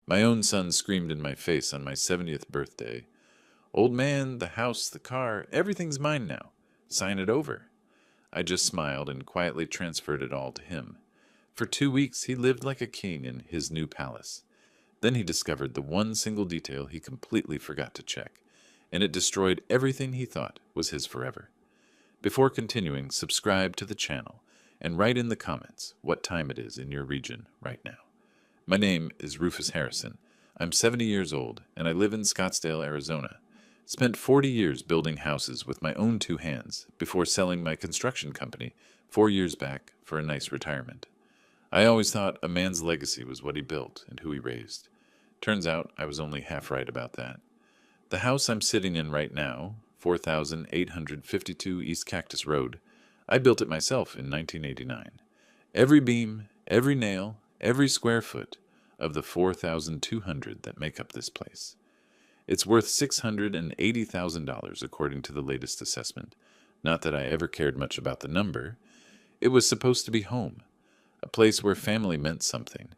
My own son screamed in my face on my 70th birthday, "Old man, the house, the car, everything's mine now. Sign it over." I just smiled and quietly transferred it all to him. For 2 weeks, he lived like a king in his new palace. Then he discovered the one single detail he completely forgot to check, and it destroyed everything he thought was his forever. Before continuing, subscribe to the channel and write in the comments what time it is in your region right now. My name is Rufus Harrison. I'm 70 years old, and I live in Scottsdale, Arizona. Spent 40 years building houses with my own two hands before selling my construction company 4 years back for a nice retirement. I always thought a man's legacy was what he built and who he raised. Turns out I was only half right about that. The house I'm sitting in right now, 4852 East Cactus Road, I built it myself in 1989. Every beam, every nail, every square foot of the 4,200 that make up this place. It's worth $680,000 according to the latest assessment. Not that I ever cared much about the number. It was supposed to be home, a place where family meant something.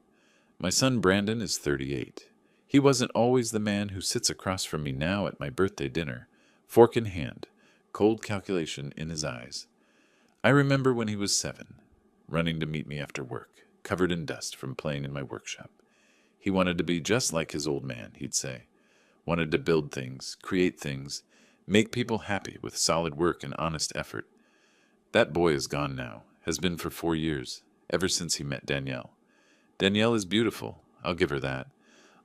My son Brandon is 38. He wasn't always the man who sits across from me now at my birthday dinner, fork in hand, cold calculation in his eyes. I remember when he was 7, running to meet me after work, covered in dust from playing in my workshop. He wanted to be just like his old man, he'd say. Wanted to build things, create things, make people happy with solid work and honest effort. That boy is gone now, has been for 4 years, ever since he met Danielle. Danielle is beautiful, I'll give her that.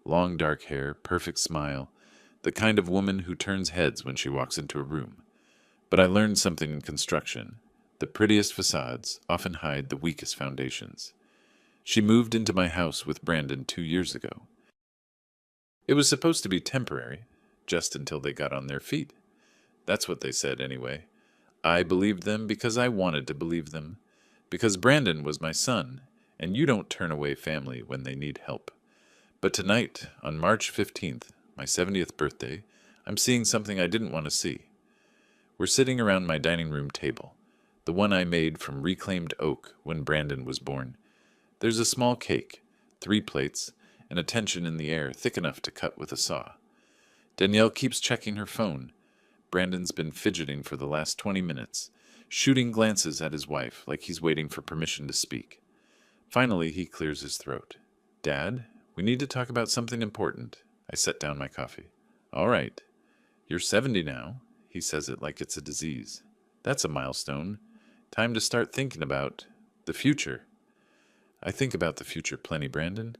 Long dark hair, perfect smile, the kind of woman who turns heads when she walks into a room. But I learned something in construction. The prettiest facades often hide the weakest foundations. She moved into my house with Brandon 2 years ago. It was supposed to be temporary, just until they got on their feet. That's what they said anyway. I believed them because I wanted to believe them, because Brandon was my son, and you don't turn away family when they need help. But tonight, on March 15th, my 70th birthday, I'm seeing something I didn't want to see. We're sitting around my dining room table, the one I made from reclaimed oak when Brandon was born. There's a small cake, 3 plates, and a tension in the air thick enough to cut with a saw. Danielle keeps checking her phone. Brandon's been fidgeting for the last 20 minutes, shooting glances at his wife like he's waiting for permission to speak. Finally, he clears his throat. "Dad, we need to talk about something important." I set down my coffee. "All right. You're 70 now." He says it like it's a disease. "That's a milestone. Time to start thinking about the future." "I think about the future plenty, Brandon."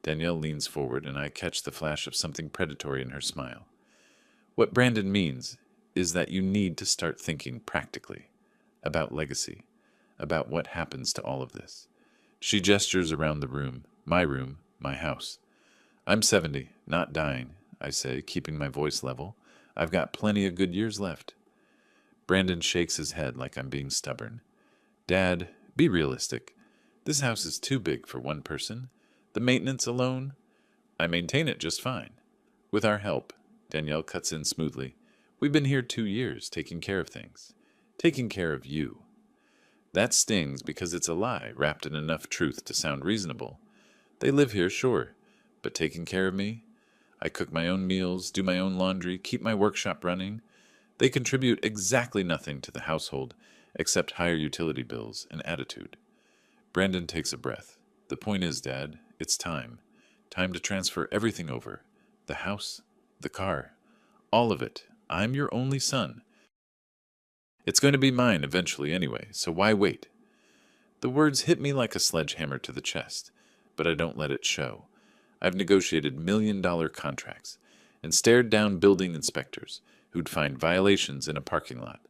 Danielle leans forward, and I catch the flash of something predatory in her smile. What Brandon means is that you need to start thinking practically about legacy, about what happens to all of this. She gestures around the room, my house. "I'm 70, not dying," I say, keeping my voice level. "I've got plenty of good years left." Brandon shakes his head like I'm being stubborn. "Dad, be realistic. This house is too big for one person. The maintenance alone, I maintain it just fine. With our help," Danielle cuts in smoothly, "we've been here 2 years taking care of things. Taking care of you." That stings because it's a lie wrapped in enough truth to sound reasonable. They live here, sure, but taking care of me? I cook my own meals, do my own laundry, keep my workshop running. They contribute exactly nothing to the household except higher utility bills and attitude. Brandon takes a breath. "The point is, Dad, it's time. Time to transfer everything over. The house, the car, all of it. I'm your only son. It's going to be mine eventually anyway, so why wait?" The words hit me like a sledgehammer to the chest, but I don't let it show. I've negotiated million-dollar contracts and stared down building inspectors who'd find violations in a parking lot.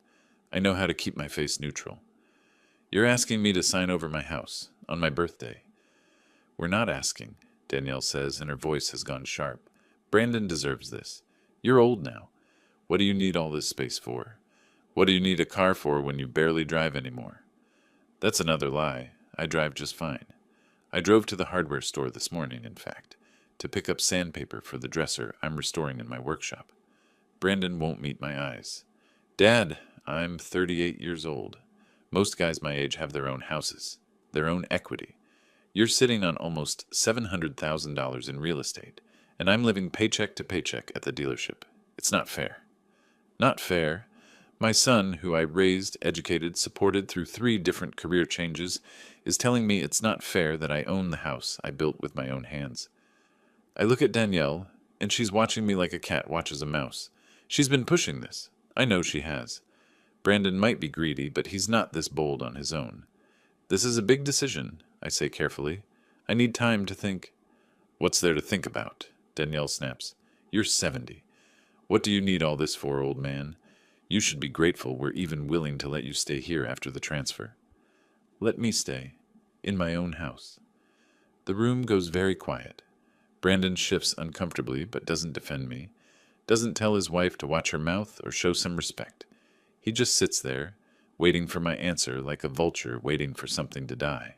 I know how to keep my face neutral. "You're asking me to sign over my house on my birthday." "We're not asking," Danielle says, and her voice has gone sharp. "Brandon deserves this. You're old now. What do you need all this space for? What do you need a car for when you barely drive anymore?" That's another lie. I drive just fine. I drove to the hardware store this morning, in fact, to pick up sandpaper for the dresser I'm restoring in my workshop. Brandon won't meet my eyes. "Dad, I'm 38 years old. Most guys my age have their own houses, their own equity. You're sitting on almost $700,000 in real estate, and I'm living paycheck to paycheck at the dealership. It's not fair. Not fair. My son, who I raised, educated, supported through 3 different career changes, is telling me it's not fair that I own the house I built with my own hands. I look at Danielle, and she's watching me like a cat watches a mouse. She's been pushing this. I know she has. Brandon might be greedy, but he's not this bold on his own. This is a big decision, I say carefully. I need time to think. What's there to think about? Danielle snaps. You're 70. What do you need all this for, old man? You should be grateful we're even willing to let you stay here after the transfer. Let me stay. In my own house. The room goes very quiet. Brandon shifts uncomfortably, but doesn't defend me. Doesn't tell his wife to watch her mouth or show some respect. He just sits there, waiting for my answer like a vulture waiting for something to die.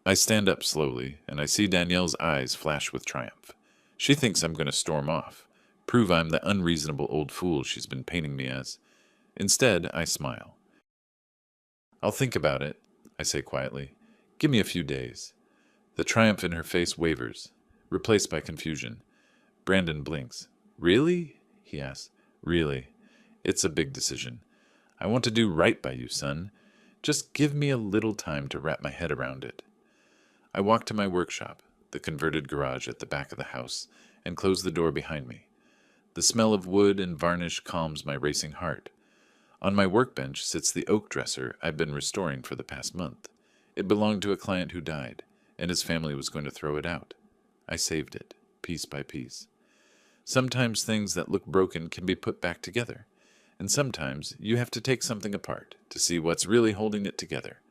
I stand up slowly, and I see Danielle's eyes flash with triumph. She thinks I'm going to storm off, prove I'm the unreasonable old fool she's been painting me as. Instead, I smile. I'll think about it, I say quietly. Give me a few days. The triumph in her face wavers, replaced by confusion. Brandon blinks. Really? He asks. Really. It's a big decision. I want to do right by you, son. Just give me a little time to wrap my head around it. I walk to my workshop, the converted garage at the back of the house, and close the door behind me. The smell of wood and varnish calms my racing heart. On my workbench sits the oak dresser I've been restoring for the past month. It belonged to a client who died, and his family was going to throw it out. I saved it, piece by piece. Sometimes things that look broken can be put back together, and sometimes you have to take something apart to see what's really holding it together.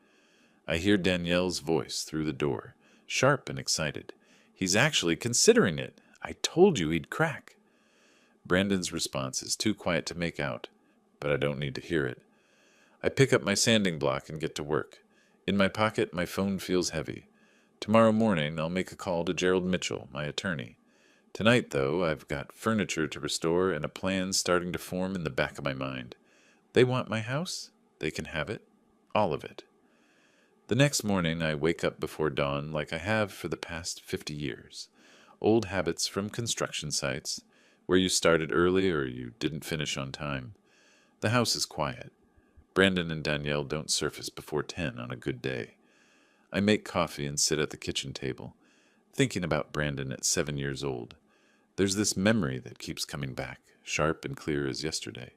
I hear Danielle's voice through the door, sharp and excited. He's actually considering it. I told you he'd crack. Brandon's response is too quiet to make out, but I don't need to hear it. I pick up my sanding block and get to work. In my pocket, my phone feels heavy. Tomorrow morning, I'll make a call to Gerald Mitchell, my attorney. Tonight, though, I've got furniture to restore and a plan starting to form in the back of my mind. They want my house? They can have it. All of it. The next morning, I wake up before dawn like I have for the past 50 years. Old habits from construction sites, where you started early or you didn't finish on time. The house is quiet. Brandon and Danielle don't surface before 10 on a good day. I make coffee and sit at the kitchen table, thinking about Brandon at 7 years old. There's this memory that keeps coming back, sharp and clear as yesterday.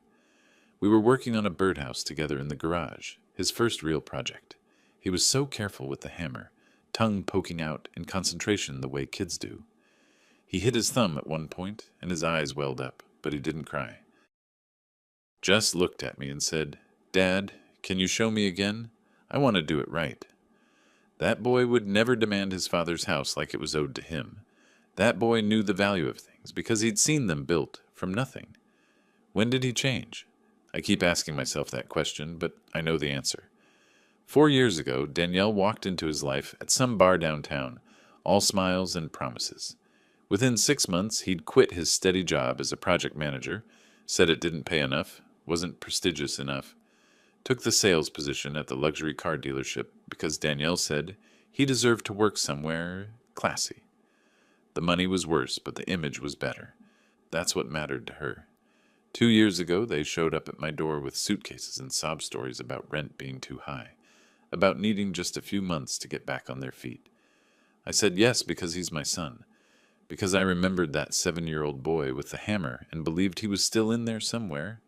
We were working on a birdhouse together in the garage, his first real project. He was so careful with the hammer, tongue poking out in concentration the way kids do. He hit his thumb at one point, and his eyes welled up, but he didn't cry. Just looked at me and said, "Dad, can you show me again? I want to do it right." That boy would never demand his father's house like it was owed to him. That boy knew the value of things because he'd seen them built from nothing. When did he change? I keep asking myself that question, but I know the answer. 4 years ago, Danielle walked into his life at some bar downtown, all smiles and promises. Within 6 months, he'd quit his steady job as a project manager, said it didn't pay enough, wasn't prestigious enough, took the sales position at the luxury car dealership because Danielle said he deserved to work somewhere classy. The money was worse, but the image was better. That's what mattered to her. 2 years ago, they showed up at my door with suitcases and sob stories about rent being too high, about needing just a few months to get back on their feet. I said yes because he's my son, because I remembered that 7-year-old boy with the hammer and believed he was still in there somewhere.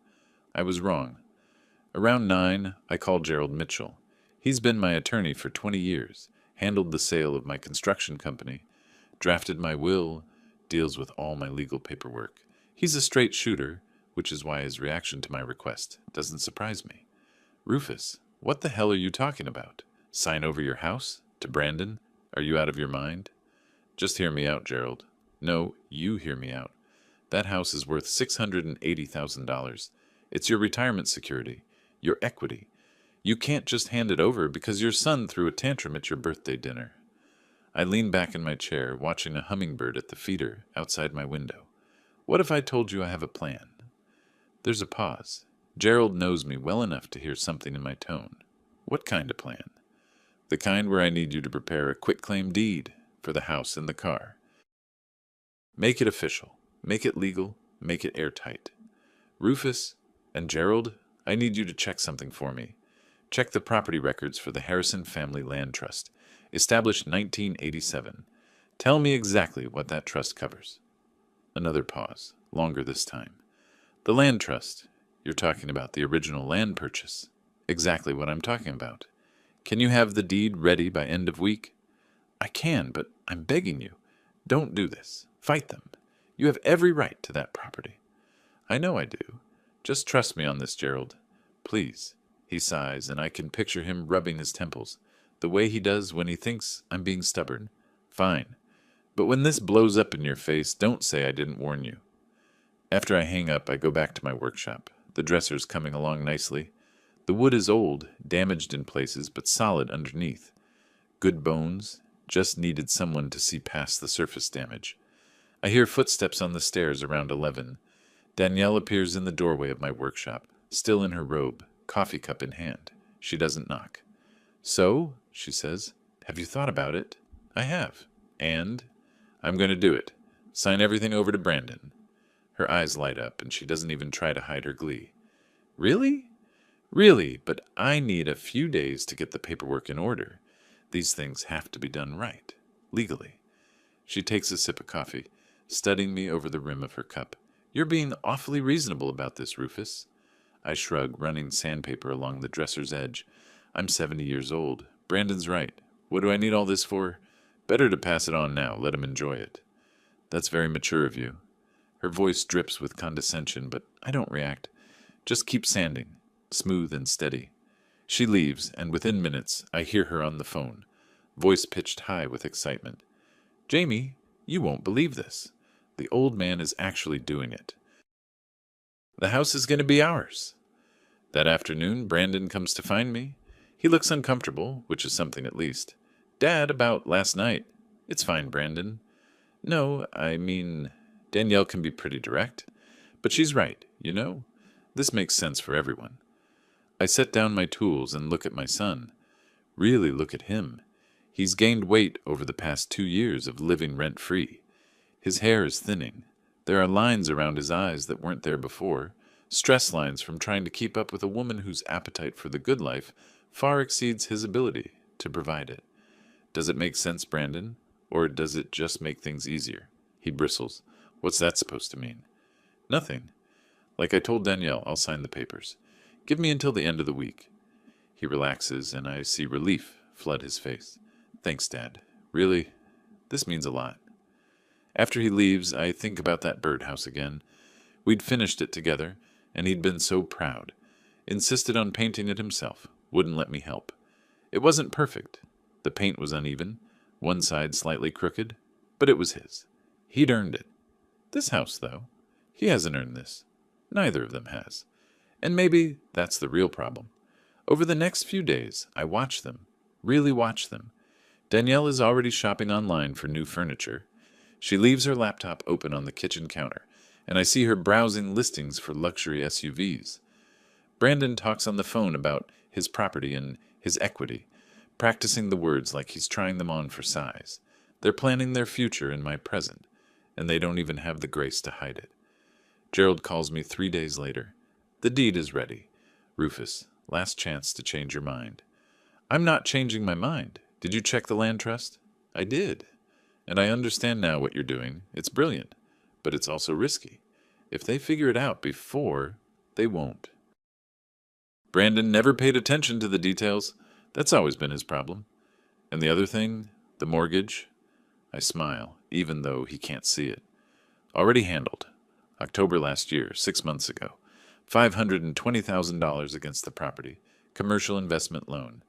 I was wrong. Around 9, I called Gerald Mitchell. He's been my attorney for 20 years, handled the sale of my construction company, drafted my will, deals with all my legal paperwork. He's a straight shooter, which is why his reaction to my request doesn't surprise me. "Rufus, what the hell are you talking about? Sign over your house? To Brandon? Are you out of your mind?" "Just hear me out, Gerald." "No, you hear me out. That house is worth $680,000. It's your retirement security, your equity. You can't just hand it over because your son threw a tantrum at your birthday dinner." I lean back in my chair, watching a hummingbird at the feeder outside my window. What if I told you I have a plan? There's a pause. Gerald knows me well enough to hear something in my tone. What kind of plan? The kind where I need you to prepare a quitclaim deed for the house and the car. Make it official. Make it legal. Make it airtight. Rufus and Gerald, I need you to check something for me. Check the property records for the Harrison Family Land Trust, established 1987. Tell me exactly what that trust covers. Another pause, longer this time. The land trust. You're talking about the original land purchase. Exactly what I'm talking about. Can you have the deed ready by end of week? I can, but I'm begging you. Don't do this. Fight them. You have every right to that property. I know I do. Just trust me on this, Gerald. Please. He sighs, and I can picture him rubbing his temples, the way he does when he thinks I'm being stubborn. Fine. But when this blows up in your face, don't say I didn't warn you. After I hang up, I go back to my workshop. The dresser's coming along nicely. The wood is old, damaged in places, but solid underneath. Good bones, just needed someone to see past the surface damage. I hear footsteps on the stairs around 11. Danielle appears in the doorway of my workshop, still in her robe, coffee cup in hand. She doesn't knock. So, she says, have you thought about it? I have. And? I'm going to do it. Sign everything over to Brandon. Her eyes light up, and she doesn't even try to hide her glee. Really? Really, but I need a few days to get the paperwork in order. These things have to be done right, legally. She takes a sip of coffee, studying me over the rim of her cup. You're being awfully reasonable about this, Rufus. I shrug, running sandpaper along the dresser's edge. I'm 70 years old. Brandon's right. What do I need all this for? Better to pass it on now. Let him enjoy it. That's very mature of you. Her voice drips with condescension, but I don't react. Just keep sanding, smooth and steady. She leaves, and within minutes, I hear her on the phone, voice pitched high with excitement. Jamie, you won't believe this. The old man is actually doing it. The house is going to be ours. That afternoon, Brandon comes to find me. He looks uncomfortable, which is something at least. Dad, about last night. It's fine, Brandon. No, I mean, Danielle can be pretty direct. But she's right, you know? This makes sense for everyone. I set down my tools and look at my son. Really look at him. He's gained weight over the past 2 years of living rent-free. His hair is thinning. There are lines around his eyes that weren't there before, stress lines from trying to keep up with a woman whose appetite for the good life far exceeds his ability to provide it. Does it make sense, Brandon? Or does it just make things easier? He bristles. What's that supposed to mean? Nothing. Like I told Danielle, I'll sign the papers. Give me until the end of the week. He relaxes, and I see relief flood his face. Thanks, Dad. Really, this means a lot. After he leaves, I think about that birdhouse again. We'd finished it together, and he'd been so proud. Insisted on painting it himself. Wouldn't let me help. It wasn't perfect. The paint was uneven, one side slightly crooked, but it was his. He'd earned it. This house, though, he hasn't earned this. Neither of them has. And maybe that's the real problem. Over the next few days, I watch them. Really watch them. Danielle is already shopping online for new furniture. She leaves her laptop open on the kitchen counter, and I see her browsing listings for luxury SUVs. Brandon talks on the phone about his property and his equity, practicing the words like he's trying them on for size. They're planning their future in my present, and they don't even have the grace to hide it. Gerald calls me 3 days later. The deed is ready. Rufus, last chance to change your mind. I'm not changing my mind. Did you check the land trust? I did. And I understand now what you're doing. It's brilliant, but it's also risky. If they figure it out before, they won't. Brandon never paid attention to the details. That's always been his problem. And the other thing, the mortgage? I smile, even though he can't see it. Already handled. October last year, 6 months ago. $520,000 against the property. Commercial investment loan.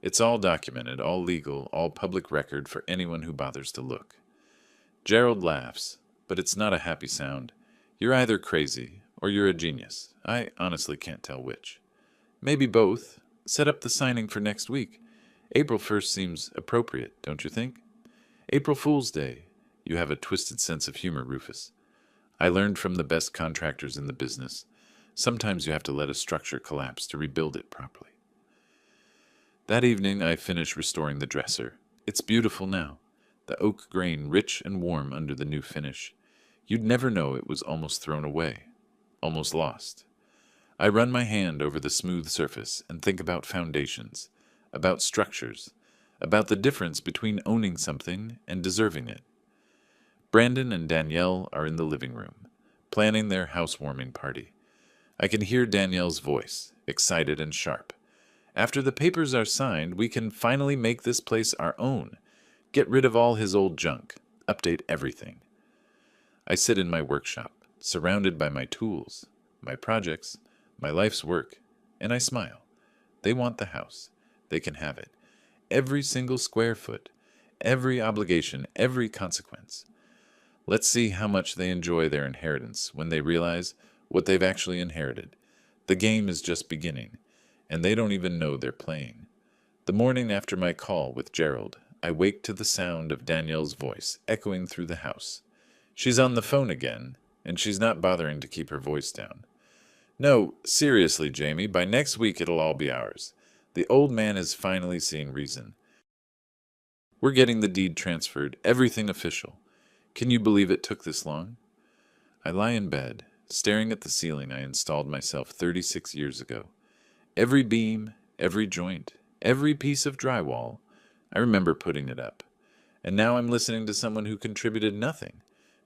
It's all documented, all legal, all public record for anyone who bothers to look. Gerald laughs, but it's not a happy sound. You're either crazy or you're a genius. I honestly can't tell which. Maybe both. Set up the signing for next week. April 1st seems appropriate, don't you think? April Fool's Day. You have a twisted sense of humor, Rufus. I learned from the best contractors in the business. Sometimes you have to let a structure collapse to rebuild it properly. That evening I finish restoring the dresser. It's beautiful now. The oak grain rich and warm under the new finish. You'd never know it was almost thrown away, almost lost. I run my hand over the smooth surface and think about foundations, about structures, about the difference between owning something and deserving it. Brandon and Danielle are in the living room, planning their housewarming party. I can hear Danielle's voice, excited and sharp. After the papers are signed, we can finally make this place our own. Get rid of all his old junk. Update everything. I sit in my workshop, surrounded by my tools, my projects, my life's work, and I smile. They want the house. They can have it. Every single square foot, every obligation, every consequence. Let's see how much they enjoy their inheritance when they realize what they've actually inherited. The game is just beginning, and they don't even know they're playing. The morning after my call with Gerald, I wake to the sound of Danielle's voice echoing through the house. She's on the phone again, and she's not bothering to keep her voice down. No, seriously, Jamie, by next week it'll all be ours. The old man is finally seeing reason. We're getting the deed transferred, everything official. Can you believe it took this long? I lie in bed, staring at the ceiling I installed myself 36 years ago. Every beam, every joint, every piece of drywall, I remember putting it up. And now I'm listening to someone who contributed nothing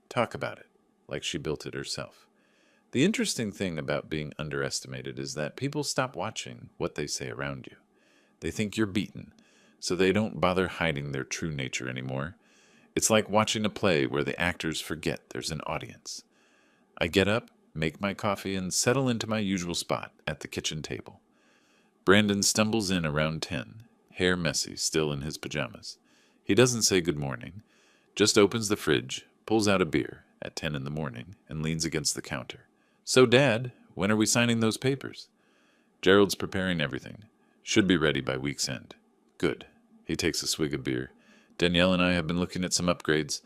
talk about it, like she built it herself. The interesting thing about being underestimated is that people stop watching what they say around you. They think you're beaten, so they don't bother hiding their true nature anymore. It's like watching a play where the actors forget there's an audience. I get up, make my coffee, and settle into my usual spot at the kitchen table. Brandon stumbles in around 10, hair messy, still in his pajamas. He doesn't say good morning, just opens the fridge, pulls out a beer at 10 in the morning, and leans against the counter. So, Dad, when are we signing those papers? Gerald's preparing everything. Should be ready by week's end. Good. He takes a swig of beer. Danielle and I have been looking at some upgrades.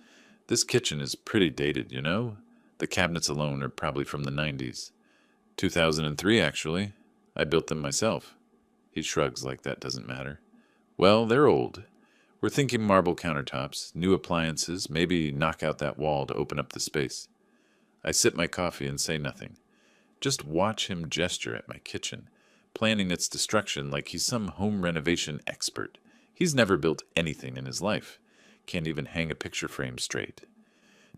This kitchen is pretty dated, you know? The cabinets alone are probably from the 90s. 2003, actually. I built them myself. He shrugs like that doesn't matter. Well, they're old. We're thinking marble countertops, new appliances, maybe knock out that wall to open up the space. I sip my coffee and say nothing. Just watch him gesture at my kitchen, planning its destruction like he's some home renovation expert. He's never built anything in his life. Can't even hang a picture frame straight.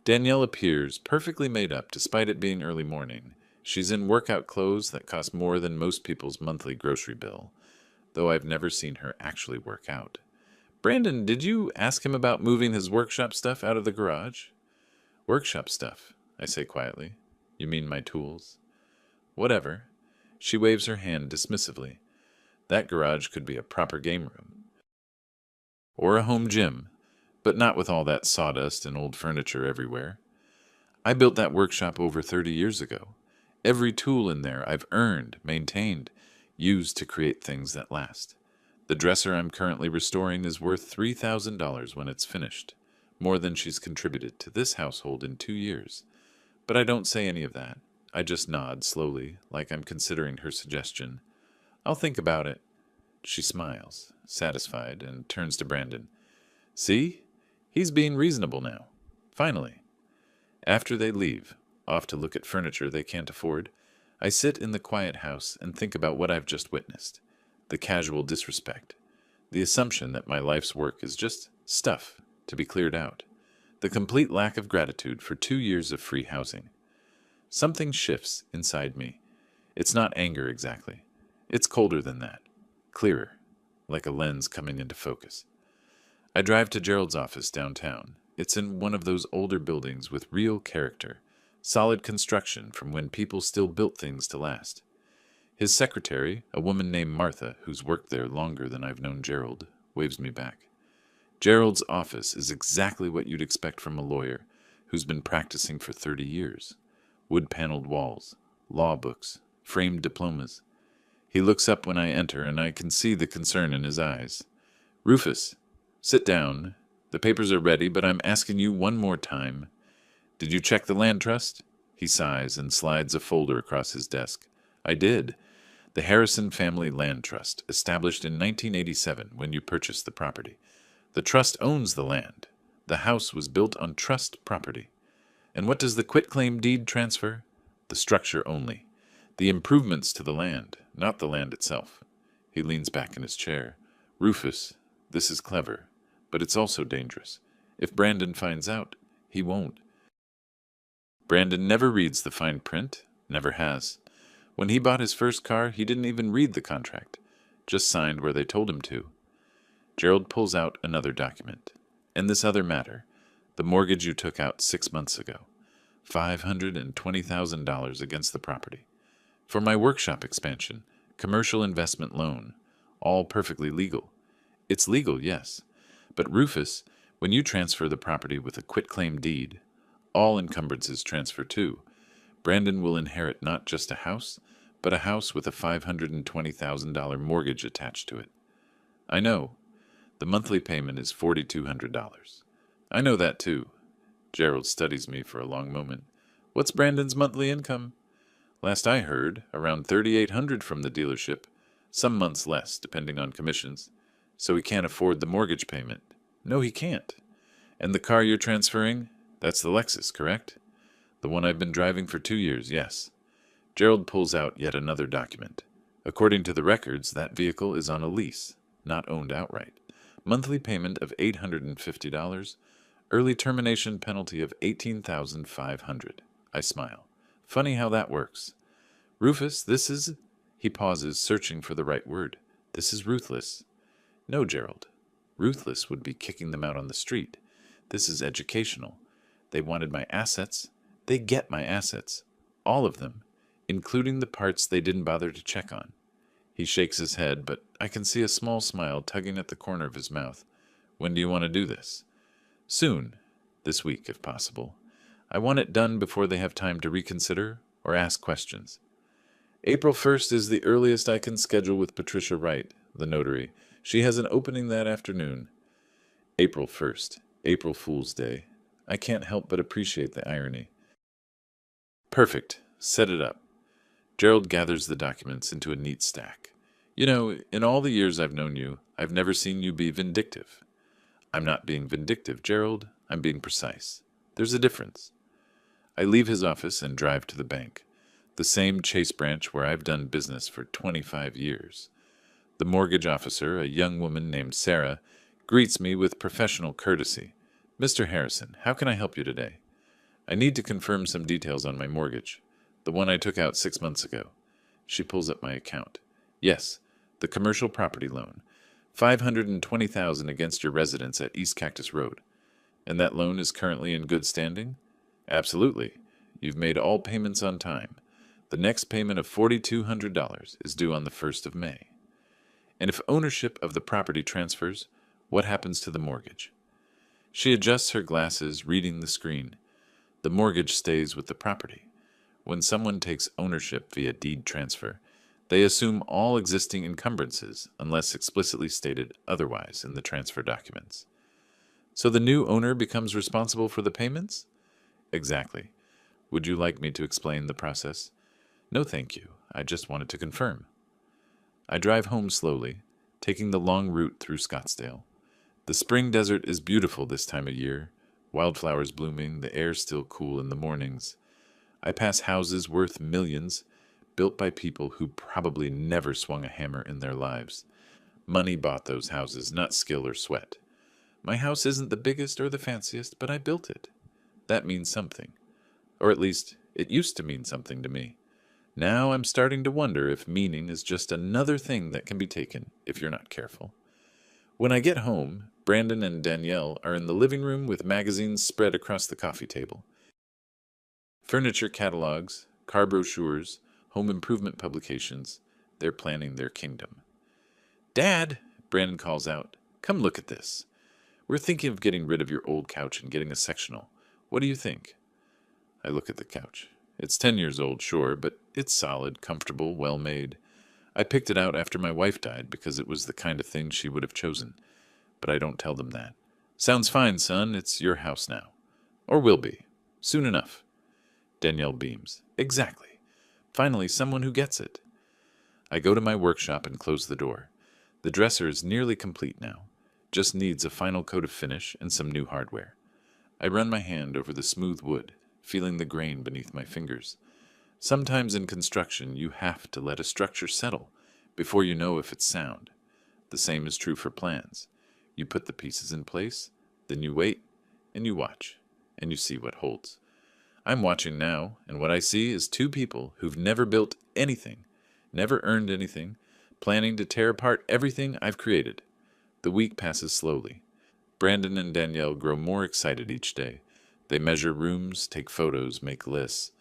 Danielle appears, perfectly made up despite it being early morning. She's in workout clothes that cost more than most people's monthly grocery bill, though I've never seen her actually work out. Brandon, did you ask him about moving his workshop stuff out of the garage? Workshop stuff, I say quietly. You mean my tools? Whatever. She waves her hand dismissively. That garage could be a proper game room. Or a home gym, but not with all that sawdust and old furniture everywhere. I built that workshop over 30 years ago. Every tool in there I've earned, maintained, used to create things that last. The dresser I'm currently restoring is worth $3,000 when it's finished, more than she's contributed to this household in 2 years. But I don't say any of that. I just nod slowly, like I'm considering her suggestion. I'll think about it. She smiles, satisfied, and turns to Brandon. See? He's being reasonable now. Finally. After they leave, off to look at furniture they can't afford, I sit in the quiet house and think about what I've just witnessed. The casual disrespect. The assumption that my life's work is just stuff to be cleared out. The complete lack of gratitude for 2 years of free housing. Something shifts inside me. It's not anger exactly. It's colder than that. Clearer, like a lens coming into focus. I drive to Gerald's office downtown. It's in one of those older buildings with real character, solid construction from when people still built things to last. His secretary, a woman named Martha, who's worked there longer than I've known Gerald, waves me back. Gerald's office is exactly what you'd expect from a lawyer who's been practicing for 30 years. Wood-paneled walls, law books, framed diplomas. He looks up when I enter, and I can see the concern in his eyes. Rufus, sit down. The papers are ready, but I'm asking you one more time. Did you check the land trust? He sighs and slides a folder across his desk. I did. The Harrison Family Land Trust, established in 1987 when you purchased the property. The trust owns the land. The house was built on trust property. And what does the quitclaim deed transfer? The structure only. The improvements to the land, not the land itself. He leans back in his chair. Rufus, this is clever, but it's also dangerous. If Brandon finds out, he won't. Brandon never reads the fine print, never has. When he bought his first car, he didn't even read the contract, just signed where they told him to. Gerald pulls out another document. And this other matter, the mortgage you took out 6 months ago, $520,000 against the property. For my workshop expansion, commercial investment loan, all perfectly legal. It's legal, yes. But Rufus, when you transfer the property with a quitclaim deed, all encumbrances transfer too. Brandon will inherit not just a house, but a house with a $520,000 mortgage attached to it. I know. The monthly payment is $4,200. I know that too. Gerald studies me for a long moment. What's Brandon's monthly income? Last I heard, around $3,800 from the dealership, some months less, depending on commissions. So he can't afford the mortgage payment. No, he can't. And the car you're transferring? That's the Lexus, correct? The one I've been driving for 2 years, yes. Gerald pulls out yet another document. According to the records, that vehicle is on a lease, not owned outright. Monthly payment of $850. Early termination penalty of $18,500. I smile. Funny how that works. Rufus, this is... He pauses, searching for the right word. This is ruthless. No, Gerald. Ruthless would be kicking them out on the street. This is educational. They wanted my assets. They get my assets. All of them, including the parts they didn't bother to check on. He shakes his head, but I can see a small smile tugging at the corner of his mouth. When do you want to do this? Soon. This week, if possible. I want it done before they have time to reconsider or ask questions. April 1st is the earliest I can schedule with Patricia Wright, the notary. She has an opening that afternoon. April 1st. April Fool's Day. I can't help but appreciate the irony. Perfect. Set it up. Gerald gathers the documents into a neat stack. You know, in all the years I've known you, I've never seen you be vindictive. I'm not being vindictive, Gerald. I'm being precise. There's a difference. I leave his office and drive to the bank, the same Chase branch where I've done business for 25 years. The mortgage officer, a young woman named Sarah, greets me with professional courtesy. Mr. Harrison, how can I help you today? I need to confirm some details on my mortgage, the one I took out 6 months ago. She pulls up my account. Yes, the commercial property loan. $520,000 against your residence at East Cactus Road. And that loan is currently in good standing? Absolutely. You've made all payments on time. The next payment of $4,200 is due on the 1st of May. And if ownership of the property transfers, what happens to the mortgage? She adjusts her glasses, reading the screen. The mortgage stays with the property. When someone takes ownership via deed transfer, they assume all existing encumbrances unless explicitly stated otherwise in the transfer documents. So the new owner becomes responsible for the payments? Exactly. Would you like me to explain the process? No, thank you. I just wanted to confirm. I drive home slowly, taking the long route through Scottsdale. The spring desert is beautiful this time of year, wildflowers blooming, the air still cool in the mornings. I pass houses worth millions, built by people who probably never swung a hammer in their lives. Money bought those houses, not skill or sweat. My house isn't the biggest or the fanciest, but I built it. That means something. Or at least, it used to mean something to me. Now I'm starting to wonder if meaning is just another thing that can be taken if you're not careful. When I get home, Brandon and Danielle are in the living room with magazines spread across the coffee table. Furniture catalogs, car brochures, home improvement publications. They're planning their kingdom. Dad, Brandon calls out, come look at this. We're thinking of getting rid of your old couch and getting a sectional. What do you think? I look at the couch. It's 10 years old, sure, but it's solid, comfortable, well made. I picked it out after my wife died because it was the kind of thing she would have chosen. But I don't tell them that. Sounds fine, son. It's your house now. Or will be. Soon enough. Danielle beams. Exactly. Finally, someone who gets it. I go to my workshop and close the door. The dresser is nearly complete now. Just needs a final coat of finish and some new hardware. I run my hand over the smooth wood, feeling the grain beneath my fingers. Sometimes in construction, you have to let a structure settle before you know if it's sound. The same is true for plans. You put the pieces in place, then you wait, and you watch, and you see what holds. I'm watching now, and what I see is two people who've never built anything, never earned anything, planning to tear apart everything I've created. The week passes slowly. Brandon and Danielle grow more excited each day. They measure rooms, take photos, make lists.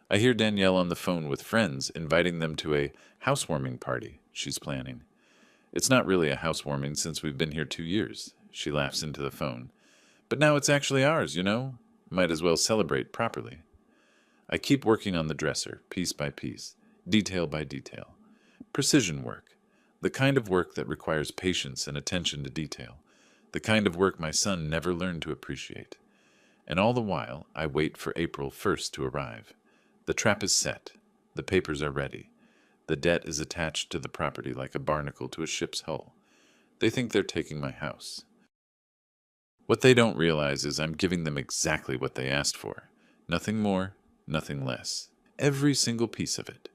I hear Danielle on the phone with friends, inviting them to a housewarming party she's planning. It's not really a housewarming since we've been here 2 years. She laughs into the phone. But now it's actually ours, you know? Might as well celebrate properly. I keep working on the dresser, piece by piece, detail by detail. Precision work. The kind of work that requires patience and attention to detail. The kind of work my son never learned to appreciate. And all the while, I wait for April 1st to arrive. The trap is set. The papers are ready. The debt is attached to the property like a barnacle to a ship's hull. They think they're taking my house. What they don't realize is I'm giving them exactly what they asked for. Nothing more, nothing less. Every single piece of it.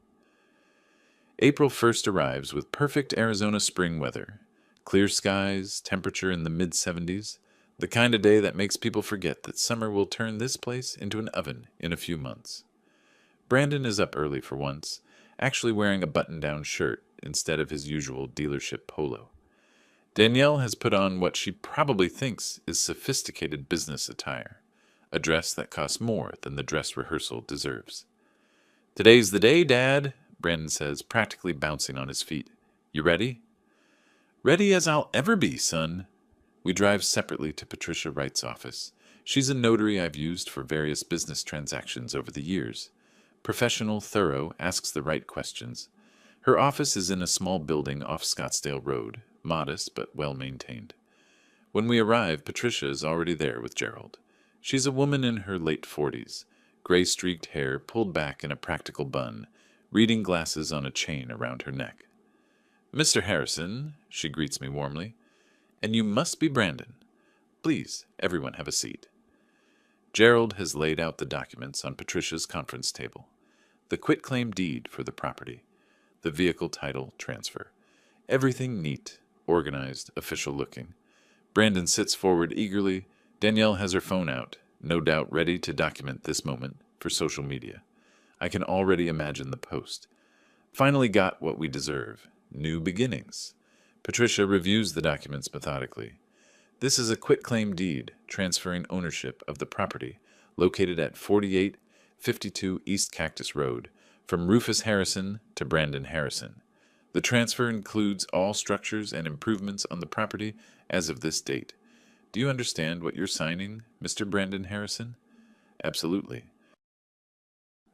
April 1st arrives with perfect Arizona spring weather. Clear skies, temperature in the mid-70s. The kind of day that makes people forget that summer will turn this place into an oven in a few months. Brandon is up early for once, actually wearing a button-down shirt instead of his usual dealership polo. Danielle has put on what she probably thinks is sophisticated business attire, a dress that costs more than the dress rehearsal deserves. "Today's the day, Dad," Brandon says, practically bouncing on his feet. "You ready?" "Ready as I'll ever be, son." We drive separately to Patricia Wright's office. She's a notary I've used for various business transactions over the years. Professional, thorough, asks the right questions. Her office is in a small building off Scottsdale Road, modest but well-maintained. When we arrive, Patricia is already there with Gerald. She's a woman in her late 40s, gray-streaked hair pulled back in a practical bun, reading glasses on a chain around her neck. "Mr. Harrison," she greets me warmly, "and you must be Brandon. Please, everyone have a seat." Gerald has laid out the documents on Patricia's conference table. The quitclaim deed for the property, the vehicle title transfer. Everything neat, organized, official-looking. Brandon sits forward eagerly. Danielle has her phone out, no doubt ready to document this moment for social media. I can already imagine the post. "Finally got what we deserve. New beginnings." Patricia reviews the documents methodically. This is a quitclaim deed transferring ownership of the property located at 4852 East Cactus Road from Rufus Harrison to Brandon Harrison. The transfer includes all structures and improvements on the property as of this date. Do you understand what you're signing, Mr. Brandon Harrison? Absolutely.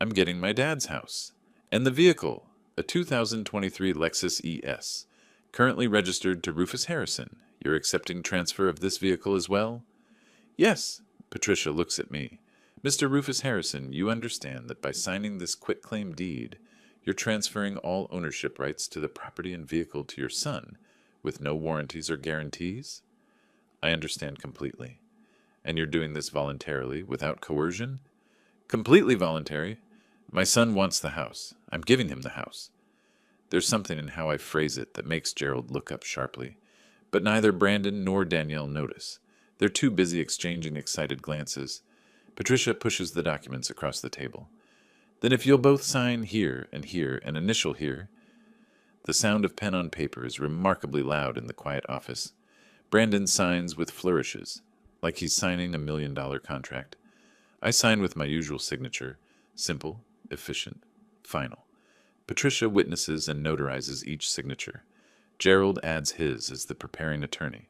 I'm getting my dad's house. And the vehicle, a 2023 Lexus ES, currently registered to Rufus Harrison. You're accepting transfer of this vehicle as well? Yes. Patricia looks at me. "Mr. Rufus Harrison, you understand that by signing this quitclaim deed, you're transferring all ownership rights to the property and vehicle to your son, with no warranties or guarantees?" "I understand completely." "And you're doing this voluntarily, without coercion?" "Completely voluntary. My son wants the house. I'm giving him the house." There's something in how I phrase it that makes Gerald look up sharply. But neither Brandon nor Danielle notice. They're too busy exchanging excited glances. Patricia pushes the documents across the table. "Then if you'll both sign here and initial here." The sound of pen on paper is remarkably loud in the quiet office. Brandon signs with flourishes, like he's signing $1 million contract. I sign with my usual signature, simple, efficient, final. Patricia witnesses and notarizes each signature. Gerald adds his as the preparing attorney.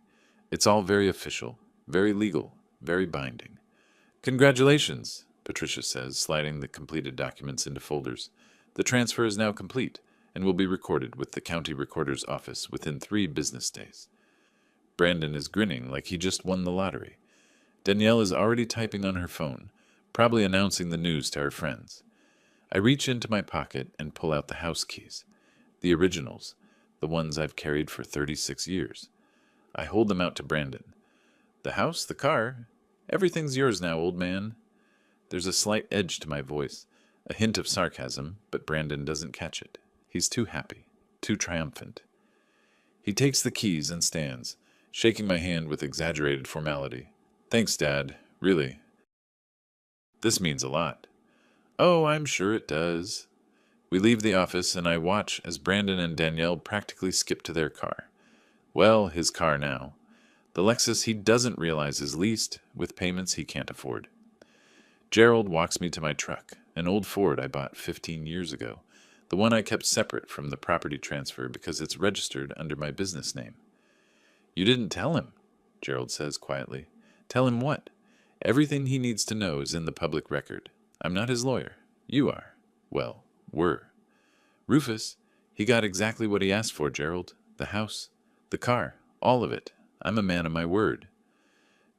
It's all very official, very legal, very binding. "Congratulations," Patricia says, sliding the completed documents into folders. "The transfer is now complete and will be recorded with the county recorder's office within 3 business days." Brandon is grinning like he just won the lottery. Danielle is already typing on her phone, probably announcing the news to her friends. I reach into my pocket and pull out the house keys. The originals, the ones I've carried for 36 years. I hold them out to Brandon. The house, the car, everything's yours now, old man. There's a slight edge to my voice, a hint of sarcasm, but Brandon doesn't catch it. He's too happy, too triumphant. He takes the keys and stands, shaking my hand with exaggerated formality. Thanks, Dad, really. This means a lot. Oh, I'm sure it does. We leave the office, and I watch as Brandon and Danielle practically skip to their car. Well, his car now. The Lexus he doesn't realize is leased, with payments he can't afford. Gerald walks me to my truck, an old Ford I bought 15 years ago, the one I kept separate from the property transfer because it's registered under my business name. You didn't tell him, Gerald says quietly. Tell him what? Everything he needs to know is in the public record. I'm not his lawyer. You are. Well, were. Rufus, he got exactly what he asked for, Gerald. The house, the car, all of it. I'm a man of my word.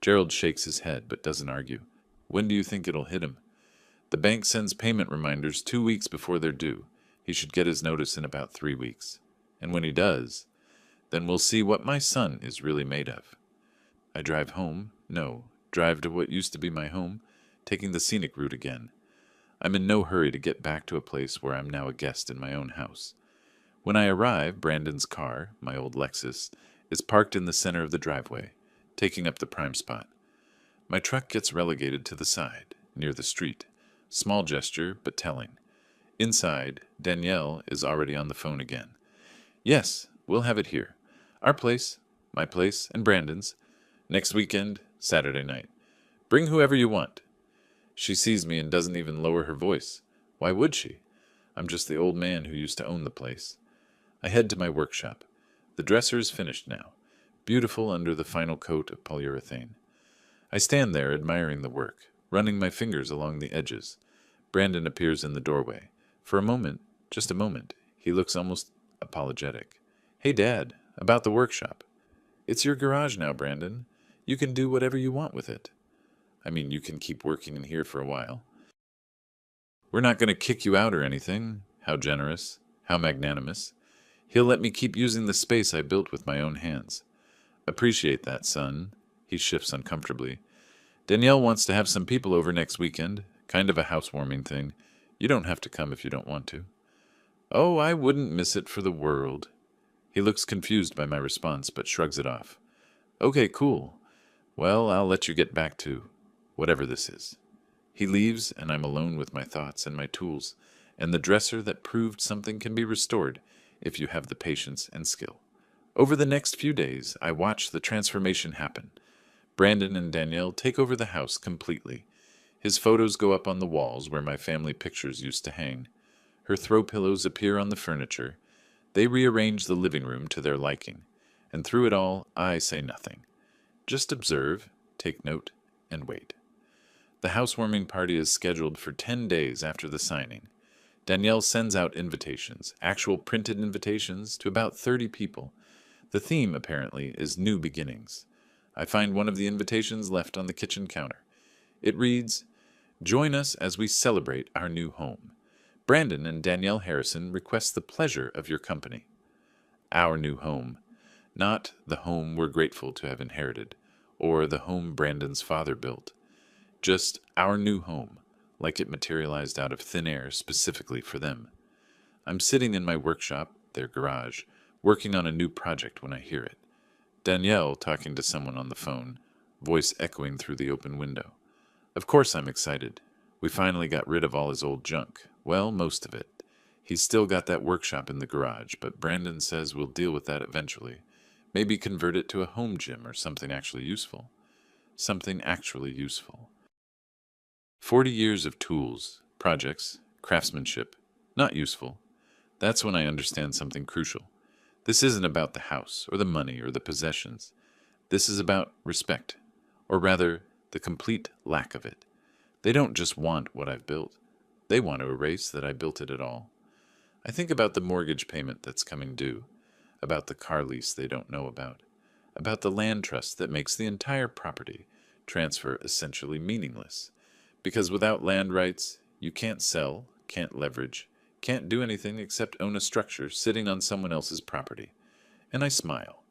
Gerald shakes his head but doesn't argue. When do you think it'll hit him? The bank sends payment reminders 2 weeks before they're due. He should get his notice in about 3 weeks. And when he does, then we'll see what my son is really made of. I drive home. No, drive to what used to be my home, taking the scenic route again. I'm in no hurry to get back to a place where I'm now a guest in my own house. When I arrive, Brandon's car, my old Lexus, is parked in the center of the driveway, taking up the prime spot. My truck gets relegated to the side, near the street. Small gesture, but telling. Inside, Danielle is already on the phone again. Yes, we'll have it here. Our place, my place, and Brandon's. Next weekend, Saturday night. Bring whoever you want. She sees me and doesn't even lower her voice. Why would she? I'm just the old man who used to own the place. I head to my workshop. The dresser is finished now, beautiful under the final coat of polyurethane. I stand there admiring the work, running my fingers along the edges. Brandon appears in the doorway. For a moment, just a moment, he looks almost apologetic. Hey, Dad, about the workshop. It's your garage now, Brandon. You can do whatever you want with it. I mean, you can keep working in here for a while. We're not going to kick you out or anything. How generous. How magnanimous. He'll let me keep using the space I built with my own hands. Appreciate that, son. He shifts uncomfortably. Danielle wants to have some people over next weekend. Kind of a housewarming thing. You don't have to come if you don't want to. Oh, I wouldn't miss it for the world. He looks confused by my response, but shrugs it off. Okay, cool. Well, I'll let you get back to whatever this is. He leaves, and I'm alone with my thoughts and my tools, and the dresser that proved something can be restored if you have the patience and skill. Over the next few days, I watch the transformation happen. Brandon and Danielle take over the house completely. His photos go up on the walls where my family pictures used to hang. Her throw pillows appear on the furniture. They rearrange the living room to their liking. And through it all, I say nothing. Just observe, take note, and wait. The housewarming party is scheduled for 10 days after the signing. Danielle sends out invitations, actual printed invitations, to about 30 people. The theme, apparently, is new beginnings. I find one of the invitations left on the kitchen counter. It reads, Join us as we celebrate our new home. Brandon and Danielle Harrison request the pleasure of your company. Our new home. Not the home we're grateful to have inherited, or the home Brandon's father built. Just our new home, like it materialized out of thin air specifically for them. I'm sitting in my workshop, their garage, working on a new project when I hear it. Danielle talking to someone on the phone, voice echoing through the open window. Of course I'm excited. We finally got rid of all his old junk. Well, most of it. He's still got that workshop in the garage, but Brandon says we'll deal with that eventually. Maybe convert it to a home gym or something actually useful. Something actually useful. 40 years of tools, projects, craftsmanship. Not useful. That's when I understand something crucial. This isn't about the house or the money or the possessions. This is about respect, or rather, the complete lack of it. They don't just want what I've built. They want to erase that I built it at all. I think about the mortgage payment that's coming due, about the car lease they don't know about the land trust that makes the entire property transfer essentially meaningless. Because without land rights, you can't sell, can't leverage, Can't do anything except own a structure sitting on someone else's property. And I smile.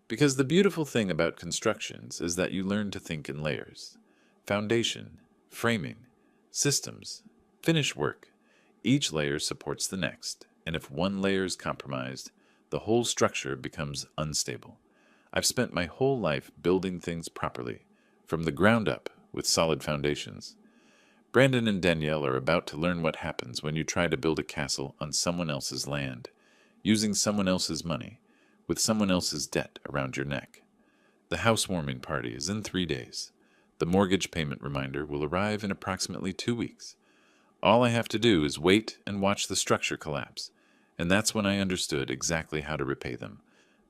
Because the beautiful thing about constructions is that you learn to think in layers. Foundation, framing, systems, finish work. Each layer supports the next, and if one layer is compromised, the whole structure becomes unstable. I've spent my whole life building things properly, from the ground up, with solid foundations. Brandon and Danielle are about to learn what happens when you try to build a castle on someone else's land, using someone else's money, with someone else's debt around your neck. The housewarming party is in 3 days. The mortgage payment reminder will arrive in approximately 2 weeks. All I have to do is wait and watch the structure collapse, and that's when I understood exactly how to repay them,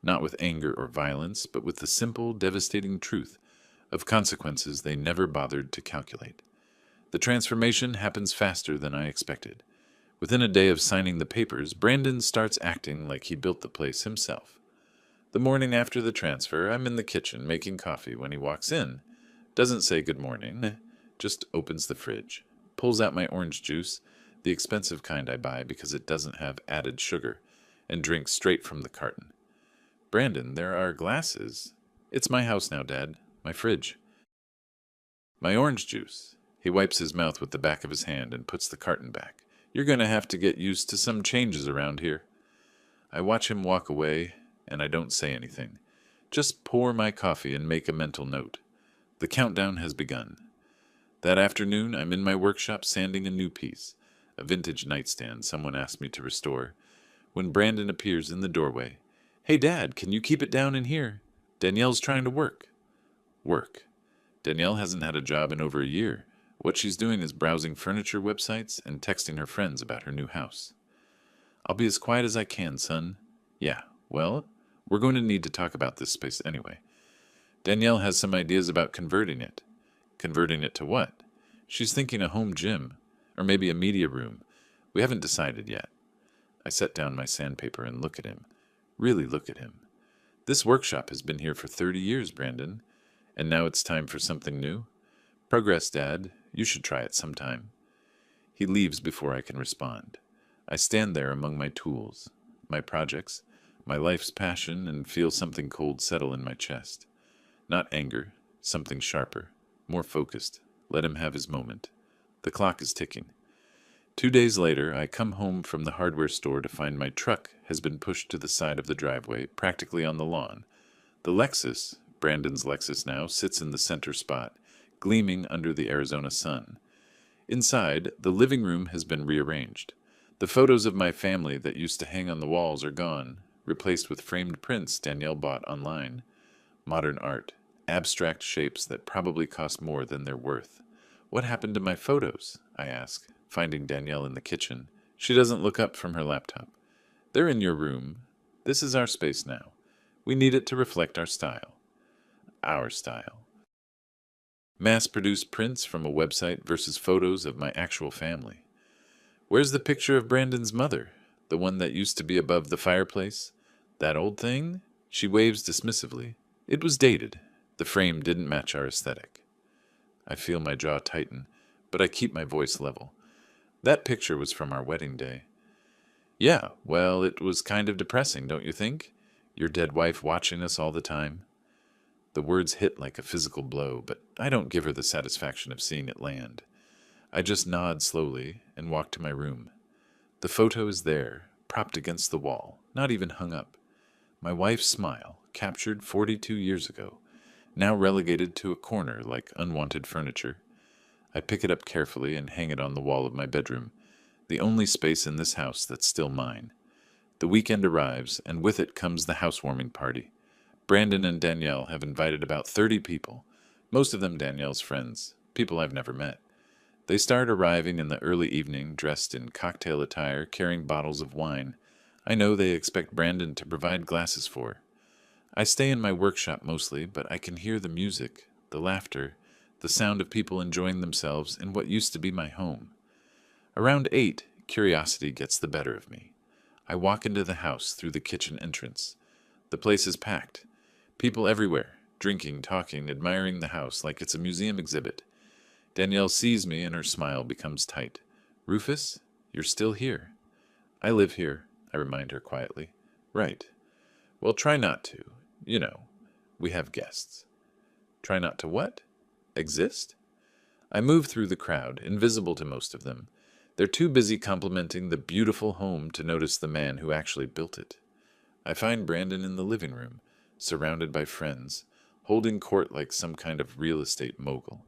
not with anger or violence, but with the simple, devastating truth of consequences they never bothered to calculate. The transformation happens faster than I expected. Within a day of signing the papers, Brandon starts acting like he built the place himself. The morning after the transfer, I'm in the kitchen making coffee when he walks in. Doesn't say good morning, just opens the fridge, pulls out my orange juice, the expensive kind I buy because it doesn't have added sugar, and drinks straight from the carton. Brandon, there are glasses. It's my house now, Dad. My fridge. My orange juice. He wipes his mouth with the back of his hand and puts the carton back. You're going to have to get used to some changes around here. I watch him walk away, and I don't say anything. Just pour my coffee and make a mental note. The countdown has begun. That afternoon, I'm in my workshop sanding a new piece, a vintage nightstand someone asked me to restore, when Brandon appears in the doorway. Hey, Dad, can you keep it down in here? Danielle's trying to work. Work. Danielle hasn't had a job in over a year. What she's doing is browsing furniture websites and texting her friends about her new house. I'll be as quiet as I can, son. Yeah, well, we're going to need to talk about this space anyway. Danielle has some ideas about converting it. Converting it to what? She's thinking a home gym, or maybe a media room. We haven't decided yet. I set down my sandpaper and look at him. Really look at him. This workshop has been here for 30 years, Brandon. And now it's time for something new? Progress, Dad. You should try it sometime. He leaves before I can respond. I stand there among my tools, my projects, my life's passion, and feel something cold settle in my chest. Not anger, something sharper, more focused. Let him have his moment. The clock is ticking. 2 days later, I come home from the hardware store to find my truck has been pushed to the side of the driveway, practically on the lawn. The Lexus, Brandon's Lexus now, sits in the center spot, gleaming under the Arizona sun. Inside, the living room has been rearranged. The photos of my family that used to hang on the walls are gone, replaced with framed prints Danielle bought online. Modern art, abstract shapes that probably cost more than they're worth. What happened to my photos? I ask, finding Danielle in the kitchen. She doesn't look up from her laptop. They're in your room. This is our space now. We need it to reflect our style. Our style. Mass-produced prints from a website versus photos of my actual family. Where's the picture of Brandon's mother? The one that used to be above the fireplace? That old thing? She waves dismissively. It was dated. The frame didn't match our aesthetic. I feel my jaw tighten, but I keep my voice level. That picture was from our wedding day. Yeah, well, it was kind of depressing, don't you think? Your dead wife watching us all the time. The words hit like a physical blow, but I don't give her the satisfaction of seeing it land. I just nod slowly and walk to my room. The photo is there, propped against the wall, not even hung up. My wife's smile, captured 42 years ago, now relegated to a corner like unwanted furniture. I pick it up carefully and hang it on the wall of my bedroom, the only space in this house that's still mine. The weekend arrives, and with it comes the housewarming party. Brandon and Danielle have invited about 30 people, most of them Danielle's friends, people I've never met. They start arriving in the early evening, dressed in cocktail attire, carrying bottles of wine. I know they expect Brandon to provide glasses for. I stay in my workshop mostly, but I can hear the music, the laughter, the sound of people enjoying themselves in what used to be my home. Around 8, curiosity gets the better of me. I walk into the house through the kitchen entrance. The place is packed. People everywhere, drinking, talking, admiring the house like it's a museum exhibit. Danielle sees me and her smile becomes tight. Rufus, you're still here. I live here, I remind her quietly. Right. Well, try not to. You know, we have guests. Try not to what? Exist? I move through the crowd, invisible to most of them. They're too busy complimenting the beautiful home to notice the man who actually built it. I find Brandon in the living room, surrounded by friends, holding court like some kind of real estate mogul.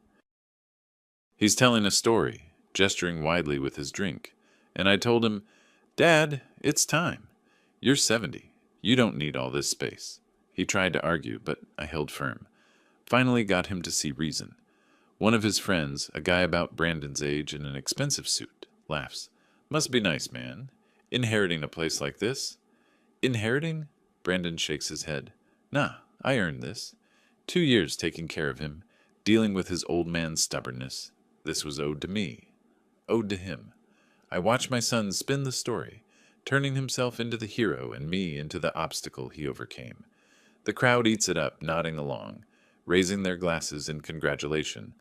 He's telling a story, gesturing widely with his drink, and I told him, Dad, it's time. You're 70. You don't need all this space. He tried to argue, but I held firm. Finally got him to see reason. One of his friends, a guy about Brandon's age in an expensive suit, laughs. Must be nice, man. Inheriting a place like this? Inheriting? Brandon shakes his head. Nah, I earned this. 2 years taking care of him, dealing with his old man's stubbornness. This was owed to me. Owed to him. I watch my son spin the story, turning himself into the hero and me into the obstacle he overcame. The crowd eats it up, nodding along, raising their glasses in congratulation.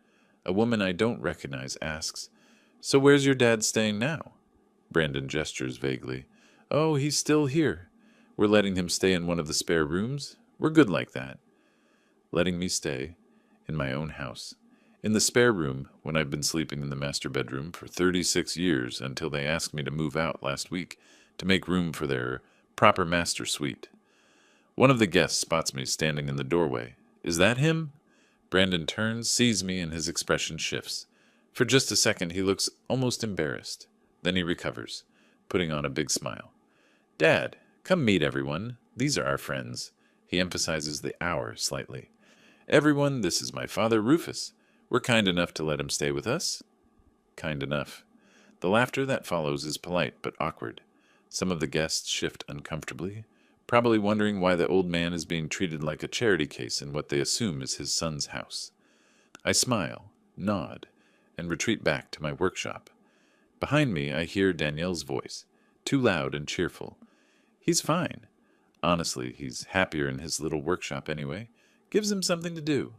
A woman I don't recognize asks, So where's your dad staying now? Brandon gestures vaguely. Oh, he's still here. We're letting him stay in one of the spare rooms. We're good like that. Letting me stay in my own house. In the spare room, when I've been sleeping in the master bedroom for 36 years until they asked me to move out last week to make room for their proper master suite. One of the guests spots me standing in the doorway. Is that him? Brandon turns, sees me, and his expression shifts. For just a second, he looks almost embarrassed. Then he recovers, putting on a big smile. Dad, come meet everyone. These are our friends. He emphasizes the our slightly. Everyone, this is my father, Rufus. We're kind enough to let him stay with us. Kind enough. The laughter that follows is polite but awkward. Some of the guests shift uncomfortably, probably wondering why the old man is being treated like a charity case in what they assume is his son's house. I smile, nod, and retreat back to my workshop. Behind me, I hear Danielle's voice, too loud and cheerful. He's fine. Honestly, he's happier in his little workshop anyway. Gives him something to do.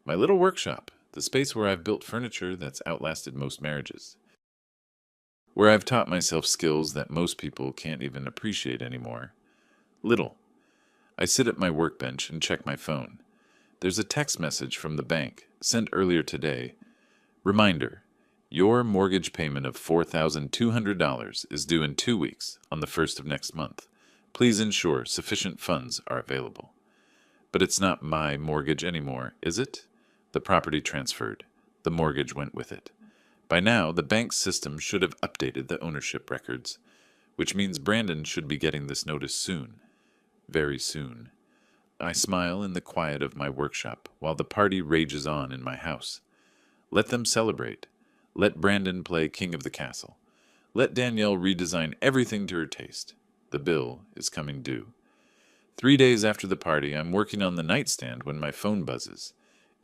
My little workshop, the space where I've built furniture that's outlasted most marriages. Where I've taught myself skills that most people can't even appreciate anymore. Little. I sit at my workbench and check my phone. There's a text message from the bank, sent earlier today. Reminder, your mortgage payment of $4,200 is due in 2 weeks, on the 1st of next month. Please ensure sufficient funds are available. But it's not my mortgage anymore, is it? The property transferred. The mortgage went with it. By now, the bank's system should have updated the ownership records, which means Brandon should be getting this notice soon. Very soon. I smile in the quiet of my workshop while the party rages on in my house. Let them celebrate. Let Brandon play king of the castle. Let Danielle redesign everything to her taste. The bill is coming due. 3 days after the party, I'm working on the nightstand when my phone buzzes.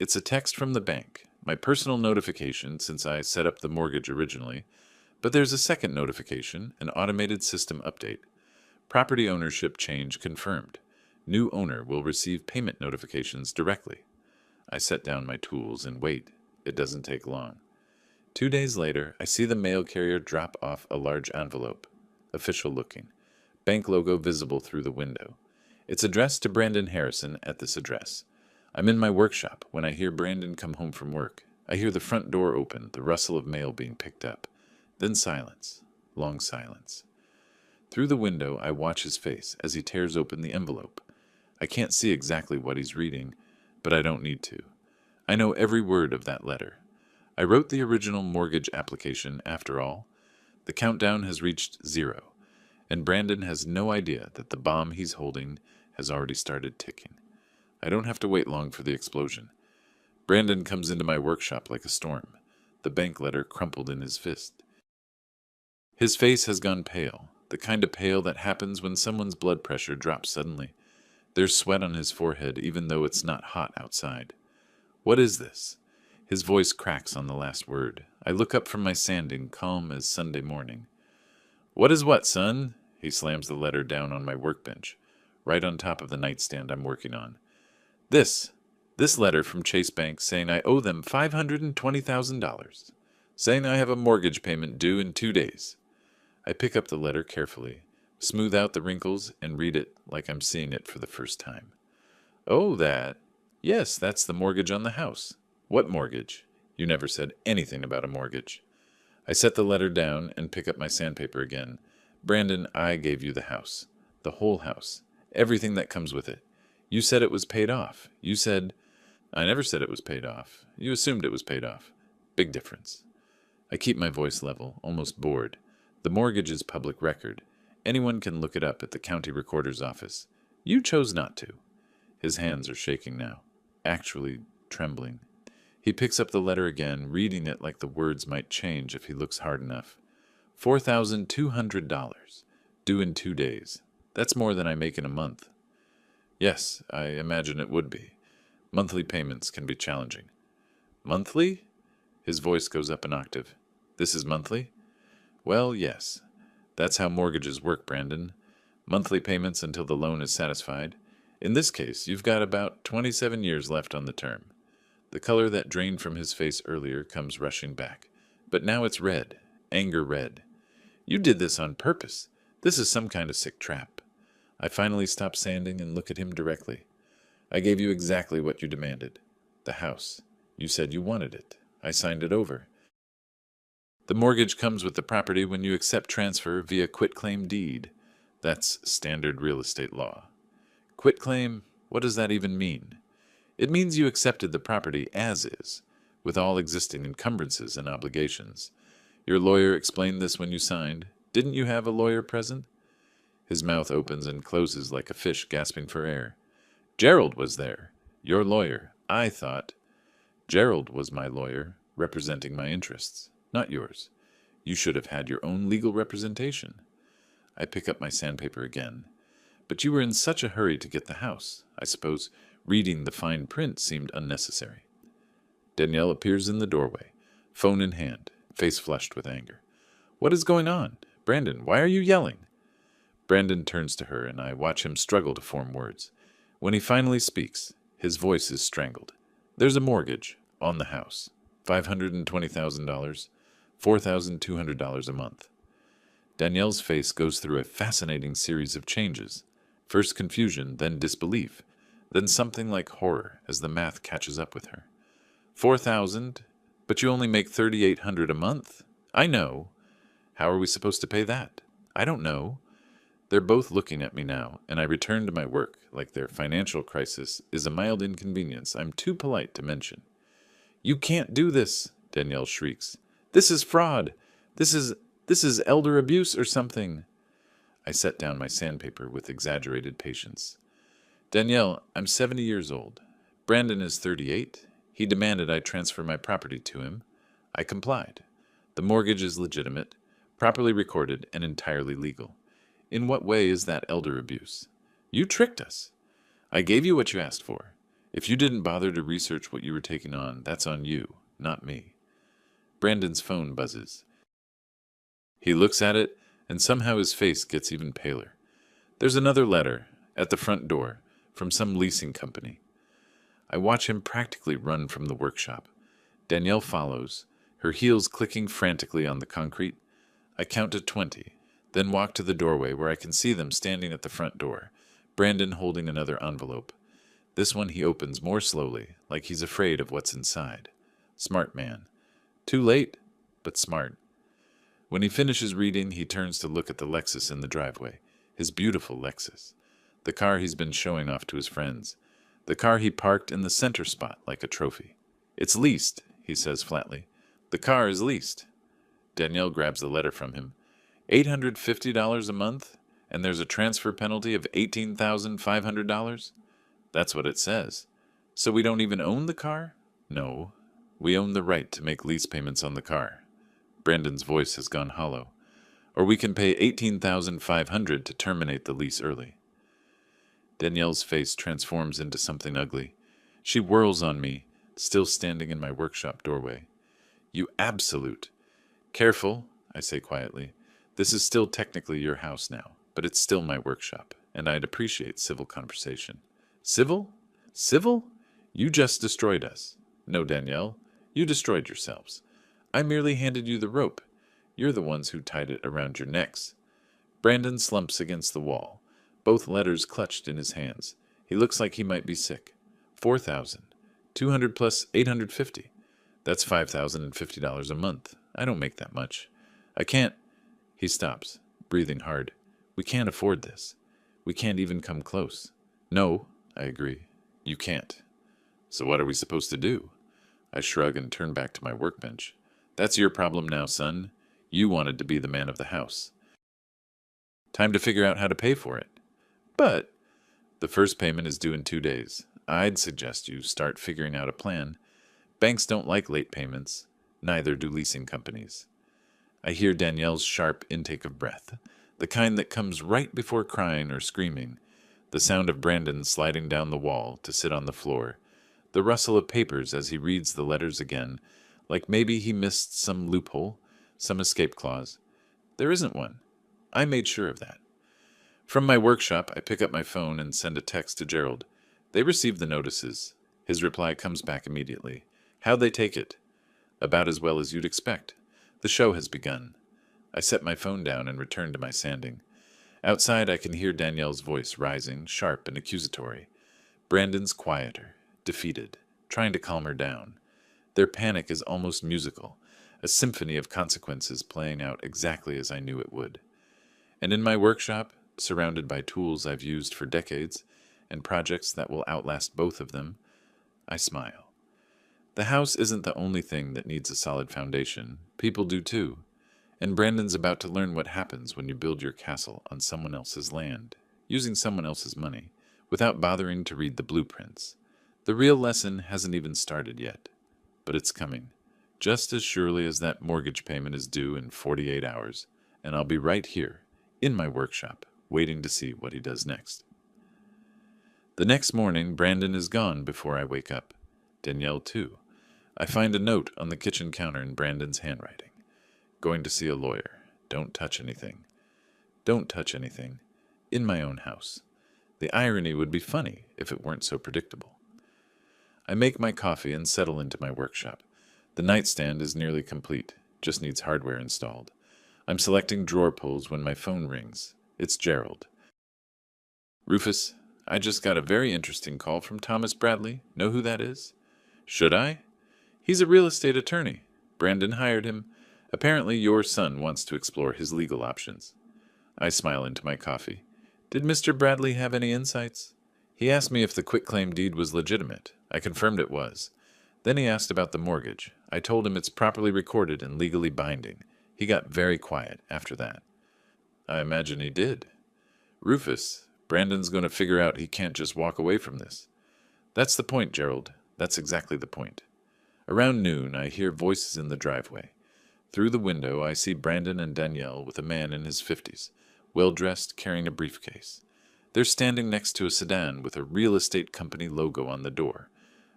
It's a text from the bank, my personal notification since I set up the mortgage originally, but there's a second notification, an automated system update. Property ownership change confirmed. New owner will receive payment notifications directly. I set down my tools and wait. It doesn't take long. 2 days later, I see the mail carrier drop off a large envelope. Official looking. Bank logo visible through the window. It's addressed to Brandon Harrison at this address. I'm in my workshop when I hear Brandon come home from work. I hear the front door open, the rustle of mail being picked up. Then silence. Long silence. Through the window, I watch his face as he tears open the envelope. I can't see exactly what he's reading, but I don't need to. I know every word of that letter. I wrote the original mortgage application after all. The countdown has reached 0, and Brandon has no idea that the bomb he's holding has already started ticking. I don't have to wait long for the explosion. Brandon comes into my workshop like a storm, the bank letter crumpled in his fist. His face has gone pale, the kind of pale that happens when someone's blood pressure drops suddenly. There's sweat on his forehead even though it's not hot outside. What is this? His voice cracks on the last word. I look up from my sanding, calm as Sunday morning. What is what, son? He slams the letter down on my workbench, right on top of the nightstand I'm working on. This letter from Chase Bank saying I owe them $520,000, saying I have a mortgage payment due in 2 days. I pick up the letter carefully, smooth out the wrinkles, and read it like I'm seeing it for the first time. Oh, that. Yes, that's the mortgage on the house. What mortgage? You never said anything about a mortgage. I set the letter down and pick up my sandpaper again. Brandon, I gave you the house. The whole house. Everything that comes with it. You said it was paid off. You said... I never said it was paid off. You assumed it was paid off. Big difference. I keep my voice level, almost bored. The mortgage is public record. Anyone can look it up at the county recorder's office. You chose not to. His hands are shaking now, actually trembling. He picks up the letter again, reading it like the words might change if he looks hard enough. $4,200. Due in 2 days. That's more than I make in a month. Yes, I imagine it would be. Monthly payments can be challenging. Monthly? His voice goes up an octave. This is monthly? Well, yes. That's how mortgages work, Brandon. Monthly payments until the loan is satisfied. In this case, you've got about 27 years left on the term. The color that drained from his face earlier comes rushing back. But now it's red. Anger red. You did this on purpose. This is some kind of sick trap. I finally stop sanding and look at him directly. I gave you exactly what you demanded. The house. You said you wanted it. I signed it over. The mortgage comes with the property when you accept transfer via quitclaim deed. That's standard real estate law. Quitclaim, what does that even mean? It means you accepted the property as is, with all existing encumbrances and obligations. Your lawyer explained this when you signed. Didn't you have a lawyer present? His mouth opens and closes like a fish gasping for air. Gerald was there. Your lawyer. I thought. Gerald was my lawyer, representing my interests, not yours. You should have had your own legal representation. I pick up my sandpaper again. But you were in such a hurry to get the house. I suppose reading the fine print seemed unnecessary. Danielle appears in the doorway, phone in hand, face flushed with anger. What is going on? Brandon, why are you yelling? Brandon turns to her, and I watch him struggle to form words. When he finally speaks, his voice is strangled. There's a mortgage on the house. $520,000, $4,200 a month. Danielle's face goes through a fascinating series of changes. First confusion, then disbelief, then something like horror as the math catches up with her. 4,000, but you only make 3,800 a month? I know. How are we supposed to pay that? I don't know. They're both looking at me now, and I return to my work like their financial crisis is a mild inconvenience I'm too polite to mention. You can't do this, Danielle shrieks. This is fraud. This is elder abuse or something. I set down my sandpaper with exaggerated patience. Danielle, I'm 70 years old. Brandon is 38. He demanded I transfer my property to him. I complied. The mortgage is legitimate, properly recorded, and entirely legal. In what way is that elder abuse? You tricked us. I gave you what you asked for. If you didn't bother to research what you were taking on, that's on you, not me. Brandon's phone buzzes. He looks at it, and somehow his face gets even paler. There's another letter, at the front door, from some leasing company. I watch him practically run from the workshop. Danielle follows, her heels clicking frantically on the concrete. I count to 20, then walk to the doorway where I can see them standing at the front door, Brandon holding another envelope. This one he opens more slowly, like he's afraid of what's inside. Smart man. Too late, but smart. When he finishes reading, he turns to look at the Lexus in the driveway, his beautiful Lexus, the car he's been showing off to his friends, the car he parked in the center spot like a trophy. It's leased, he says flatly. The car is leased. Danielle grabs the letter from him. $850 a month, and there's a transfer penalty of $18,500? That's what it says. So we don't even own the car? No, we own the right to make lease payments on the car. Brandon's voice has gone hollow. Or we can pay $18,500 to terminate the lease early. Danielle's face transforms into something ugly. She whirls on me, still standing in my workshop doorway. You absolute. Careful, I say quietly. This is still technically your house now, but it's still my workshop, and I'd appreciate civil conversation. Civil? Civil? You just destroyed us. No, Danielle, you destroyed yourselves. I merely handed you the rope. You're the ones who tied it around your necks. Brandon slumps against the wall, both letters clutched in his hands. He looks like he might be sick. 4,000. 200 plus 850. That's $5,050 a month. I don't make that much. I can't. He stops, breathing hard. We can't afford this. We can't even come close. No, I agree. You can't. So what are we supposed to do? I shrug and turn back to my workbench. That's your problem now, son. You wanted to be the man of the house. Time to figure out how to pay for it. But the first payment is due in 2 days. I'd suggest you start figuring out a plan. Banks don't like late payments. Neither do leasing companies. I hear Danielle's sharp intake of breath, the kind that comes right before crying or screaming, the sound of Brandon sliding down the wall to sit on the floor, the rustle of papers as he reads the letters again, like maybe he missed some loophole, some escape clause. There isn't one. I made sure of that. From my workshop, I pick up my phone and send a text to Gerald. They received the notices. His reply comes back immediately. How'd they take it? About as well as you'd expect. The show has begun. I set my phone down and return to my sanding. Outside, I can hear Danielle's voice rising, sharp and accusatory. Brandon's quieter, defeated, trying to calm her down. Their panic is almost musical, a symphony of consequences playing out exactly as I knew it would. And in my workshop, surrounded by tools I've used for decades, and projects that will outlast both of them, I smile. The house isn't the only thing that needs a solid foundation. People do too. And Brandon's about to learn what happens when you build your castle on someone else's land, using someone else's money, without bothering to read the blueprints. The real lesson hasn't even started yet, but it's coming, just as surely as that mortgage payment is due in 48 hours, and I'll be right here, in my workshop, waiting to see what he does next. The next morning, Brandon is gone before I wake up. Danielle, too. I find a note on the kitchen counter in Brandon's handwriting. Going to see a lawyer. Don't touch anything. Don't touch anything. In my own house. The irony would be funny if it weren't so predictable. I make my coffee and settle into my workshop. The nightstand is nearly complete, just needs hardware installed. I'm selecting drawer pulls when my phone rings. It's Gerald. Rufus, I just got a very interesting call from Thomas Bradley. Know who that is? Should I? He's a real estate attorney. Brandon hired him. Apparently your son wants to explore his legal options. I smile into my coffee. Did Mr. Bradley have any insights? He asked me if the quitclaim deed was legitimate. I confirmed it was. Then he asked about the mortgage. I told him it's properly recorded and legally binding. He got very quiet after that. I imagine he did. Rufus, Brandon's going to figure out he can't just walk away from this. That's the point, Gerald. That's exactly the point. Around noon, I hear voices in the driveway. Through the window, I see Brandon and Danielle with a man in his 50s, well-dressed, carrying a briefcase. They're standing next to a sedan with a real estate company logo on the door.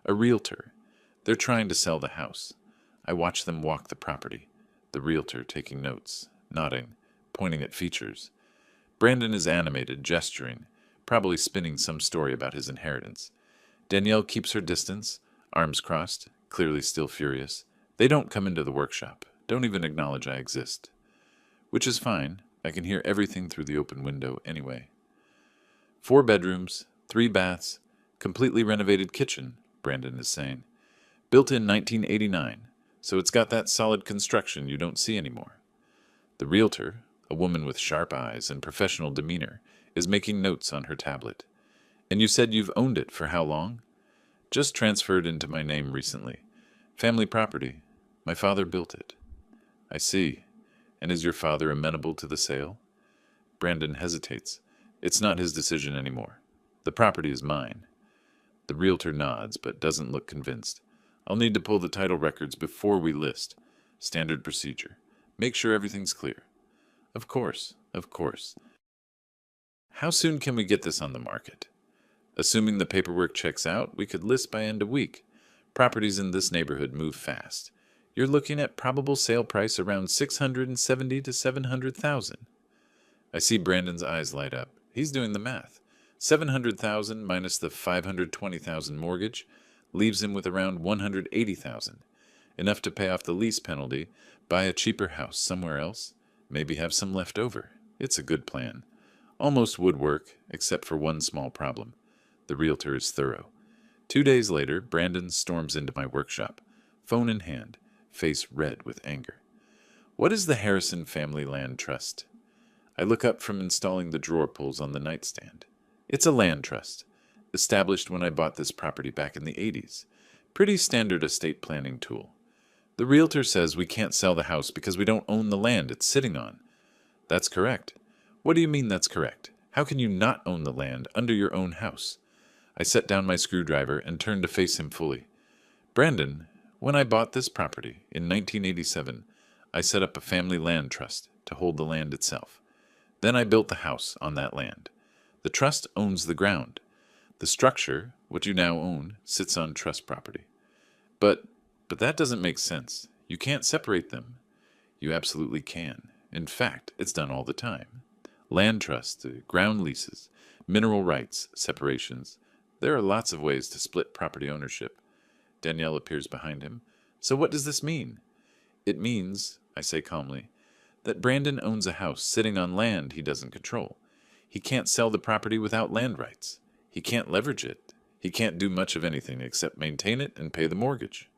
A realtor. They're trying to sell the house. I watch them walk the property. The realtor taking notes, nodding, pointing at features. Brandon is animated, gesturing, probably spinning some story about his inheritance. Danielle keeps her distance, arms crossed, clearly still furious. They don't come into the workshop, don't even acknowledge I exist. Which is fine. I can hear everything through the open window anyway. 4 bedrooms, 3 baths, completely renovated kitchen, Brandon is saying. Built in 1989, so it's got that solid construction you don't see anymore. The realtor, a woman with sharp eyes and professional demeanor, is making notes on her tablet. And you said you've owned it for how long? Just transferred into my name recently. Family property. My father built it. I see. And is your father amenable to the sale? Brandon hesitates. It's not his decision anymore. The property is mine. The realtor nods, but doesn't look convinced. I'll need to pull the title records before we list. Standard procedure. Make sure everything's clear. Of course, of course. How soon can we get this on the market? Assuming the paperwork checks out, we could list by end of week. Properties in this neighborhood move fast. You're looking at probable sale price around $670,000 to $700,000. I see Brandon's eyes light up. He's doing the math. $700,000 minus the $520,000 mortgage leaves him with around $180,000, enough to pay off the lease penalty, Buy a cheaper house somewhere else, maybe have some left over. It's a good plan. Almost would work, except for one small problem. The realtor is thorough. 2 days later, Brandon storms into my workshop, phone in hand, face red with anger. What is the Harrison Family Land Trust? I look up from installing the drawer pulls on the nightstand. It's a land trust, established when I bought this property back in the 80s. Pretty standard estate planning tool. The realtor says we can't sell the house because we don't own the land it's sitting on. That's correct. What do you mean that's correct? How can you not own the land under your own house? I set down my screwdriver and turned to face him fully. Brandon, when I bought this property in 1987, I set up a family land trust to hold the land itself. Then I built the house on that land. The trust owns the ground. The structure, what you now own, sits on trust property. But that doesn't make sense. You can't separate them. You absolutely can. In fact, it's done all the time. Land trusts, ground leases, mineral rights, separations. There are lots of ways to split property ownership. Danielle appears behind him. So what does this mean? It means, I say calmly, that Brandon owns a house sitting on land he doesn't control. He can't sell the property without land rights. He can't leverage it. He can't do much of anything except maintain it and pay the mortgage.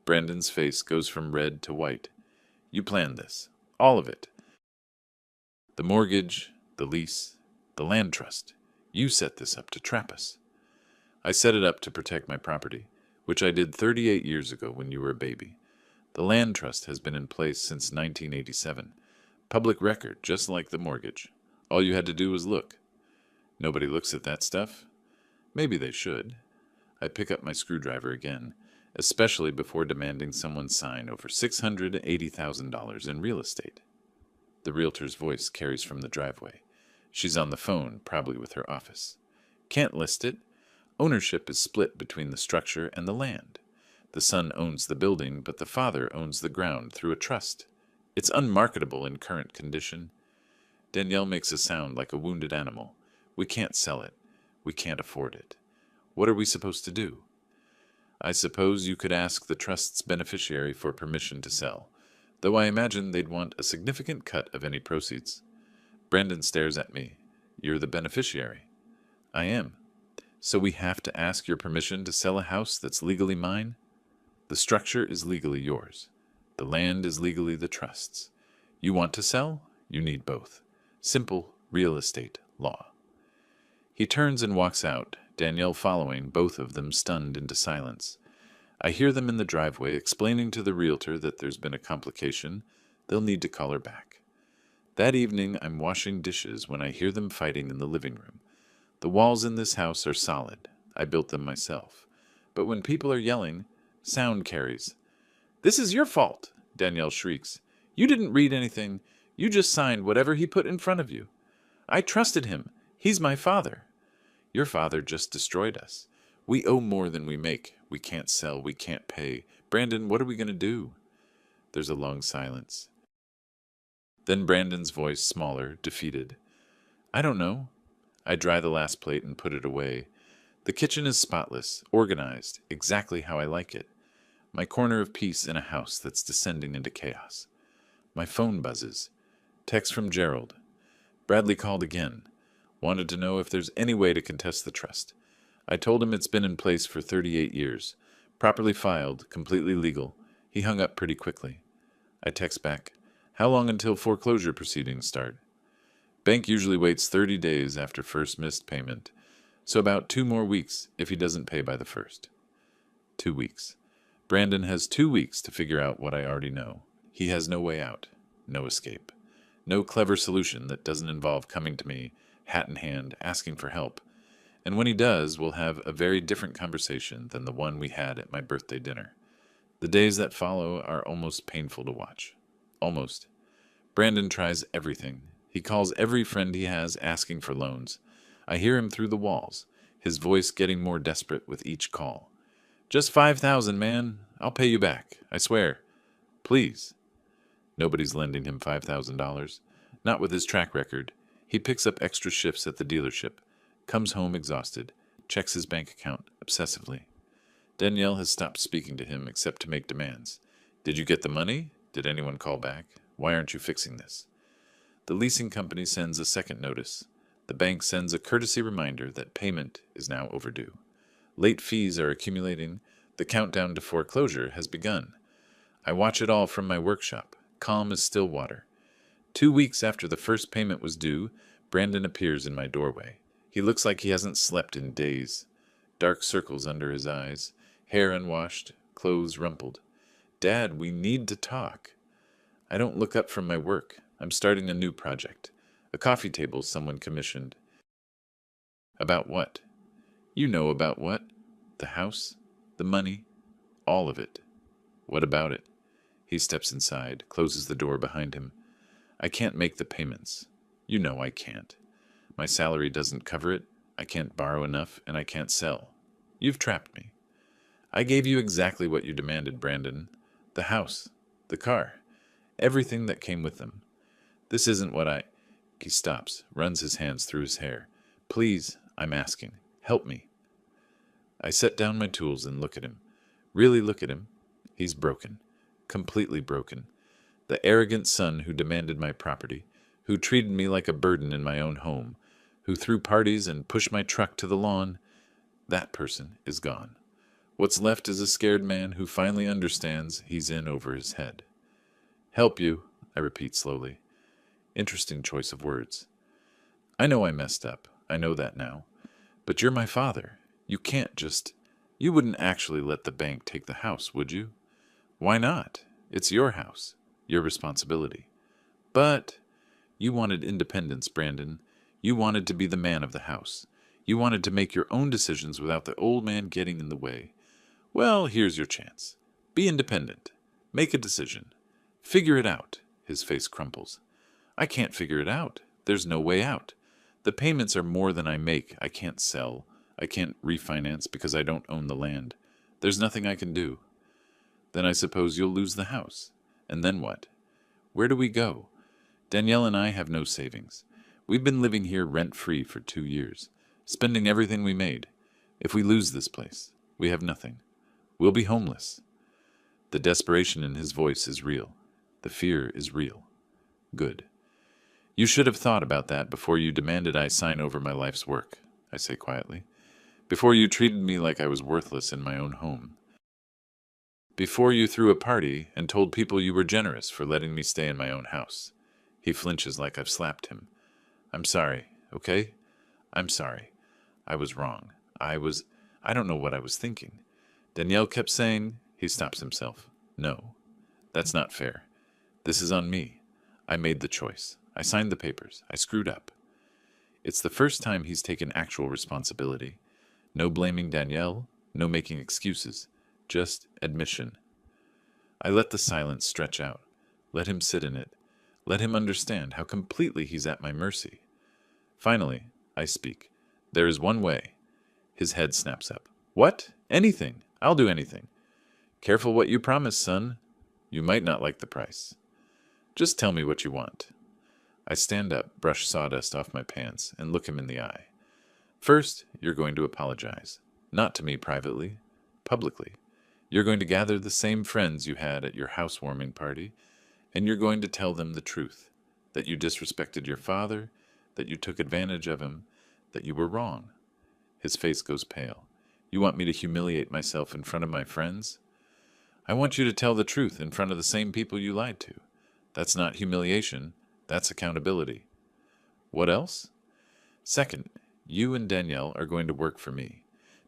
Brandon's face goes from red to white. You planned this. All of it. The mortgage, the lease, the land trust. You set this up to trap us. I set it up to protect my property, which I did 38 years ago when you were a baby. The land trust has been in place since 1987. Public record, just like the mortgage. All you had to do was look. Nobody looks at that stuff. Maybe they should. I pick up my screwdriver again, especially before demanding someone sign over $680,000 in real estate. The realtor's voice carries from the driveway. She's on the phone, probably with her office. Can't list it. Ownership is split between the structure and the land. The son owns the building, but the father owns the ground through a trust. It's unmarketable in current condition. Danielle makes a sound like a wounded animal. We can't sell it. We can't afford it. What are we supposed to do? I suppose you could ask the trust's beneficiary for permission to sell, though I imagine they'd want a significant cut of any proceeds. Brandon stares at me. You're the beneficiary. I am. So we have to ask your permission to sell a house that's legally mine? The structure is legally yours. The land is legally the trust's. You want to sell? You need both. Simple real estate law. He turns and walks out, Danielle following, both of them stunned into silence. I hear them in the driveway explaining to the realtor that there's been a complication. They'll need to call her back. That evening, I'm washing dishes when I hear them fighting in the living room. The walls in this house are solid. I built them myself. But when people are yelling, sound carries. This is your fault, Danielle shrieks. You didn't read anything. You just signed whatever he put in front of you. I trusted him. He's my father. Your father just destroyed us. We owe more than we make. We can't sell. We can't pay. Brandon, what are we going to do? There's a long silence. Then Brandon's voice, smaller, defeated. I don't know. I dry the last plate and put it away. The kitchen is spotless, organized, exactly how I like it. My corner of peace in a house that's descending into chaos. My phone buzzes. Text from Gerald. Bradley called again. Wanted to know if there's any way to contest the trust. I told him it's been in place for 38 years. Properly filed, completely legal. He hung up pretty quickly. I text back. How long until foreclosure proceedings start? Bank usually waits 30 days after first missed payment. So about 2 more weeks if he doesn't pay by the 1st. 2 weeks. Brandon has 2 weeks to figure out what I already know. He has no way out. No escape. No clever solution that doesn't involve coming to me, hat in hand, asking for help. And when he does, we'll have a very different conversation than the one we had at my birthday dinner. The days that follow are almost painful to watch. Almost. Brandon tries everything. He calls every friend he has asking for loans. I hear him through the walls, his voice getting more desperate with each call. Just $5,000, man. I'll pay you back. I swear. Please. Nobody's lending him $5,000. Not with his track record. He picks up extra shifts at the dealership, comes home exhausted, checks his bank account obsessively. Danielle has stopped speaking to him except to make demands. Did you get the money? Did anyone call back? Why aren't you fixing this? The leasing company sends a second notice. The bank sends a courtesy reminder that payment is now overdue. Late fees are accumulating. The countdown to foreclosure has begun. I watch it all from my workshop, calm as still water. 2 weeks after the first payment was due, Brandon appears in my doorway. He looks like he hasn't slept in days. Dark circles under his eyes, hair unwashed, clothes rumpled. Dad, we need to talk. I don't look up from my work. I'm starting a new project. A coffee table someone commissioned. About what? You know about what. The house, the money, all of it. What about it? He steps inside, closes the door behind him. I can't make the payments. You know I can't. My salary doesn't cover it. I can't borrow enough, and I can't sell. You've trapped me. I gave you exactly what you demanded, Brandon. The house, the car, everything that came with them. This isn't what I... He stops, runs his hands through his hair. Please, I'm asking. Help me. I set down my tools and look at him. Really look at him. He's broken. Completely broken. The arrogant son who demanded my property, who treated me like a burden in my own home, who threw parties and pushed my truck to the lawn, that person is gone. What's left is a scared man who finally understands he's in over his head. Help you, I repeat slowly. Interesting choice of words. I know I messed up. I know that now. But you're my father. You can't just... You wouldn't actually let the bank take the house, would you? Why not? It's your house. Your responsibility. But you wanted independence, Brandon. You wanted to be the man of the house. You wanted to make your own decisions without the old man getting in the way. Well, here's your chance. Be independent. Make a decision. Figure it out. His face crumples. I can't figure it out. There's no way out. The payments are more than I make. I can't sell. I can't refinance because I don't own the land. There's nothing I can do. Then I suppose you'll lose the house. And then what? Where do we go? Danielle and I have no savings. We've been living here rent-free for 2 years, spending everything we made. If we lose this place, we have nothing. We'll be homeless. The desperation in his voice is real. The fear is real. Good. You should have thought about that before you demanded I sign over my life's work, I say quietly. Before you treated me like I was worthless in my own home. Before you threw a party and told people you were generous for letting me stay in my own house. He flinches like I've slapped him. I'm sorry, okay? I'm sorry. I was wrong. I don't know what I was thinking. Danielle kept saying... He stops himself. No, that's not fair. This is on me. I made the choice. I signed the papers. I screwed up. It's the first time he's taken actual responsibility. No blaming Danielle, no making excuses, just admission. I let the silence stretch out. Let him sit in it. Let him understand how completely he's at my mercy. Finally, I speak. There is one way. His head snaps up. What? Anything. I'll do anything. Careful what you promise, son. You might not like the price. Just tell me what you want. I stand up, brush sawdust off my pants, and look him in the eye. First, you're going to apologize. Not to me privately, publicly. You're going to gather the same friends you had at your housewarming party, and you're going to tell them the truth, that you disrespected your father, that you took advantage of him, that you were wrong. His face goes pale. You want me to humiliate myself in front of my friends? I want you to tell the truth in front of the same people you lied to. That's not humiliation. That's accountability. What else? Second, you and Danielle are going to work for me.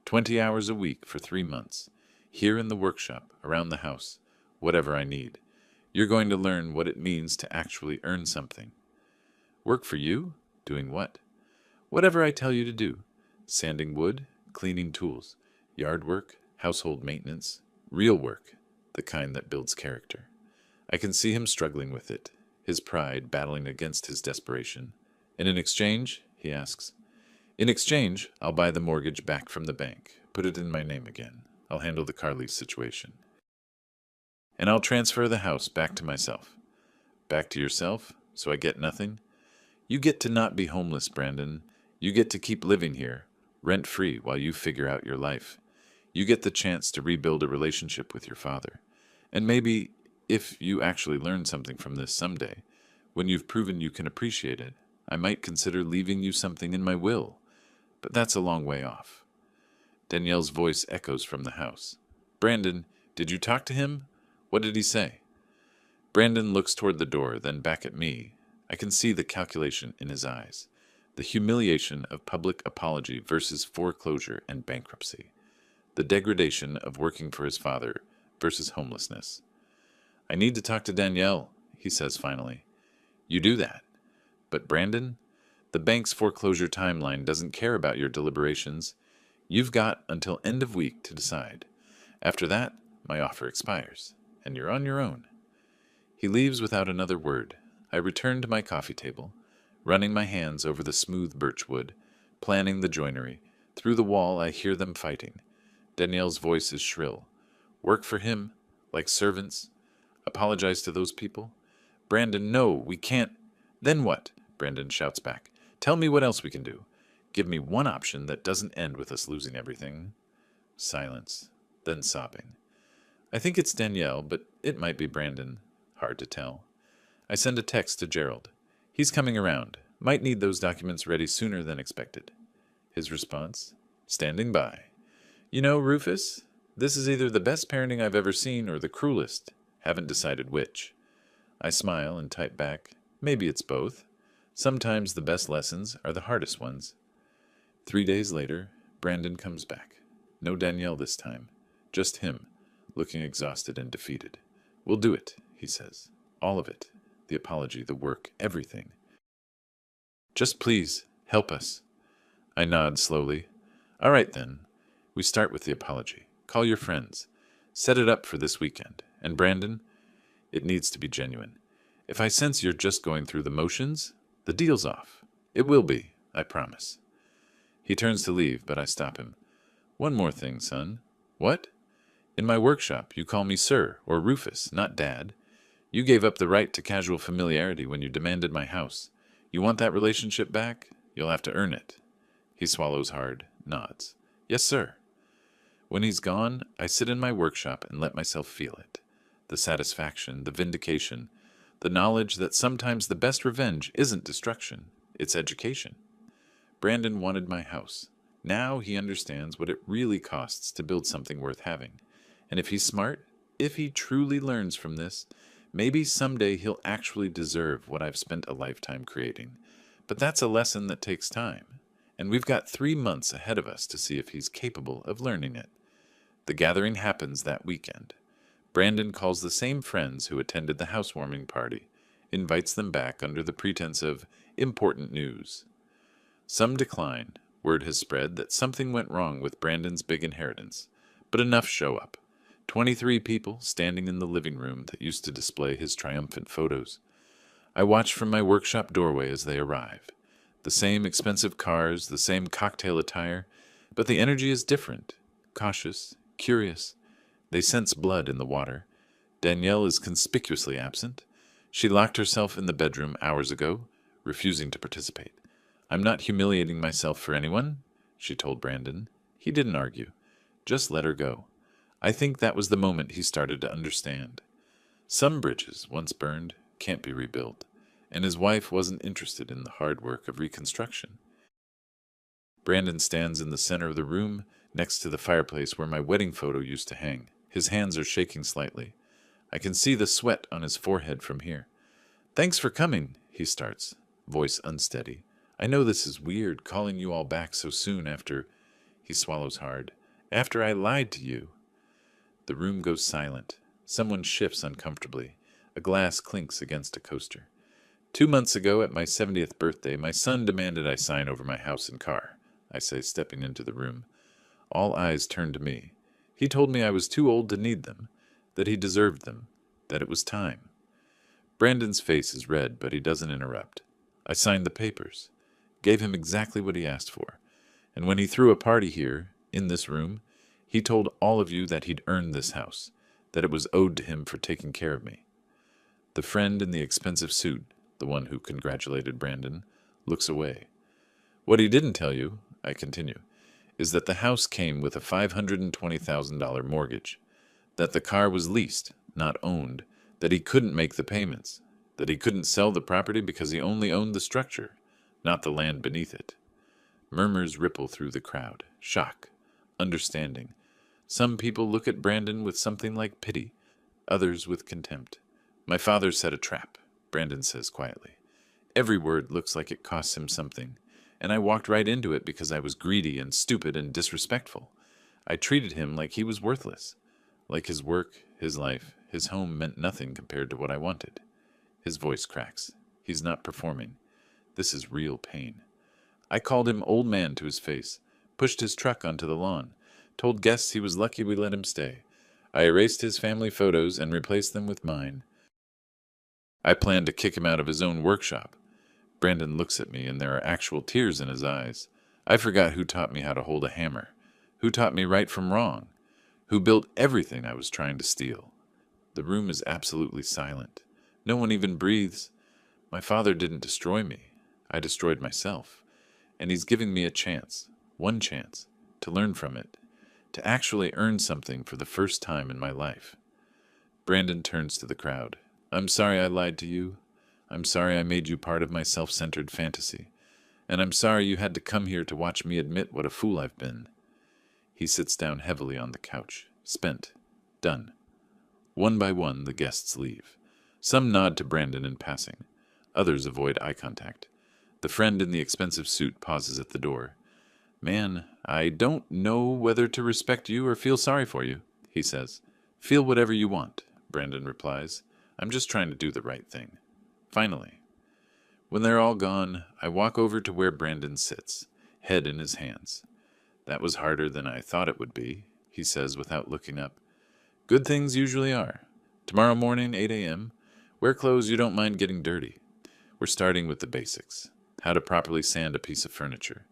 20 hours a week for 3 months. Here in the workshop, around the house, whatever I need. You're going to learn what it means to actually earn something. Work for you? Doing what? Whatever I tell you to do. Sanding wood, cleaning tools, yard work, household maintenance, real work, the kind that builds character. I can see him struggling with it, his pride battling against his desperation. And in exchange, he asks, in exchange, I'll buy the mortgage back from the bank, put it in my name again. I'll handle the car lease situation. And I'll transfer the house back to myself. Back to yourself, so I get nothing? You get to not be homeless, Brandon. You get to keep living here, rent-free, while you figure out your life. You get the chance to rebuild a relationship with your father. And maybe, if you actually learn something from this someday, when you've proven you can appreciate it, I might consider leaving you something in my will, but that's a long way off. Danielle's voice echoes from the house. Brandon, did you talk to him? What did he say? Brandon looks toward the door, then back at me. I can see the calculation in his eyes. The humiliation of public apology versus foreclosure and bankruptcy. The degradation of working for his father versus homelessness. I need to talk to Danielle, he says finally. You do that. But Brandon, the bank's foreclosure timeline doesn't care about your deliberations. You've got until end of week to decide. After that, my offer expires, and you're on your own. He leaves without another word. I return to my coffee table, running my hands over the smooth birchwood, planning the joinery. Through the wall I hear them fighting. Danielle's voice is shrill. Work for him, like servants. Apologize to those people. Brandon, no, we can't. Then what? Brandon shouts back. Tell me what else we can do. Give me one option that doesn't end with us losing everything. Silence, then sobbing. I think it's Danielle, but it might be Brandon. Hard to tell. I send a text to Gerald. He's coming around. Might need those documents ready sooner than expected. His response? Standing by. You know, Rufus, this is either the best parenting I've ever seen or the cruelest. Haven't decided which. I smile and type back. Maybe it's both. Sometimes the best lessons are the hardest ones. 3 days later, Brandon comes back. No Danielle this time. Just him, looking exhausted and defeated. We'll do it, he says. All of it. The apology, the work, everything. Just please, help us. I nod slowly. All right then. We start with the apology. Call your friends. Set it up for this weekend. And Brandon, it needs to be genuine. If I sense you're just going through the motions, the deal's off. It will be, I promise. He turns to leave, but I stop him. One more thing, son. What? In my workshop, you call me Sir or Rufus, not Dad. You gave up the right to casual familiarity when you demanded my house. You want that relationship back? You'll have to earn it. He swallows hard, nods. Yes, sir. When he's gone, I sit in my workshop and let myself feel it. The satisfaction, the vindication, the knowledge that sometimes the best revenge isn't destruction, it's education. Brandon wanted my house. Now he understands what it really costs to build something worth having. And if he's smart, if he truly learns from this, maybe someday he'll actually deserve what I've spent a lifetime creating. But that's a lesson that takes time. And we've got 3 months ahead of us to see if he's capable of learning it. The gathering happens that weekend. Brandon calls the same friends who attended the housewarming party, invites them back under the pretense of important news. Some decline. Word has spread that something went wrong with Brandon's big inheritance, but enough show up. 23 people standing in the living room that used to display his triumphant photos. I watch from my workshop doorway as they arrive. The same expensive cars, the same cocktail attire, but the energy is different, cautious, curious. They sense blood in the water. Danielle is conspicuously absent. She locked herself in the bedroom hours ago, refusing to participate. I'm not humiliating myself for anyone, she told Brandon. He didn't argue. Just let her go. I think that was the moment he started to understand. Some bridges, once burned, can't be rebuilt, and his wife wasn't interested in the hard work of reconstruction. Brandon stands in the center of the room, next to the fireplace where my wedding photo used to hang. His hands are shaking slightly. I can see the sweat on his forehead from here. Thanks for coming, he starts, voice unsteady. I know this is weird, calling you all back so soon after... He swallows hard. After I lied to you. The room goes silent. Someone shifts uncomfortably. A glass clinks against a coaster. 2 months ago, at my 70th birthday, my son demanded I sign over my house and car, I say, stepping into the room. All eyes turn to me. He told me I was too old to need them, that he deserved them, that it was time. Brandon's face is red, but he doesn't interrupt. I signed the papers, gave him exactly what he asked for, and when he threw a party here, in this room, he told all of you that he'd earned this house, that it was owed to him for taking care of me. The friend in the expensive suit, the one who congratulated Brandon, looks away. What he didn't tell you, I continue, is that the house came with a $520,000 mortgage, that the car was leased, not owned, that he couldn't make the payments, that he couldn't sell the property because he only owned the structure, not the land beneath it. Murmurs ripple through the crowd. Shock. Understanding. Some people look at Brandon with something like pity, others with contempt. My father set a trap, Brandon says quietly. Every word looks like it costs him something, and I walked right into it because I was greedy and stupid and disrespectful. I treated him like he was worthless, like his work, his life, his home meant nothing compared to what I wanted. His voice cracks. He's not performing. This is real pain. I called him old man to his face, pushed his truck onto the lawn, told guests he was lucky we let him stay. I erased his family photos and replaced them with mine. I planned to kick him out of his own workshop. Brandon looks at me, and there are actual tears in his eyes. I forgot who taught me how to hold a hammer, who taught me right from wrong, who built everything I was trying to steal. The room is absolutely silent. No one even breathes. My father didn't destroy me. I destroyed myself. And he's giving me a chance, one chance, to learn from it, to actually earn something for the first time in my life. Brandon turns to the crowd. I'm sorry I lied to you. I'm sorry I made you part of my self-centered fantasy. And I'm sorry you had to come here to watch me admit what a fool I've been. He sits down heavily on the couch, spent, done. One by one, the guests leave. Some nod to Brandon in passing. Others avoid eye contact. The friend in the expensive suit pauses at the door. Man, I don't know whether to respect you or feel sorry for you, he says. Feel whatever you want, Brandon replies. I'm just trying to do the right thing. Finally. When they're all gone, I walk over to where Brandon sits, head in his hands. That was harder than I thought it would be, he says without looking up. Good things usually are. Tomorrow morning, 8 a.m., wear clothes you don't mind getting dirty. We're starting with the basics. How to properly sand a piece of furniture.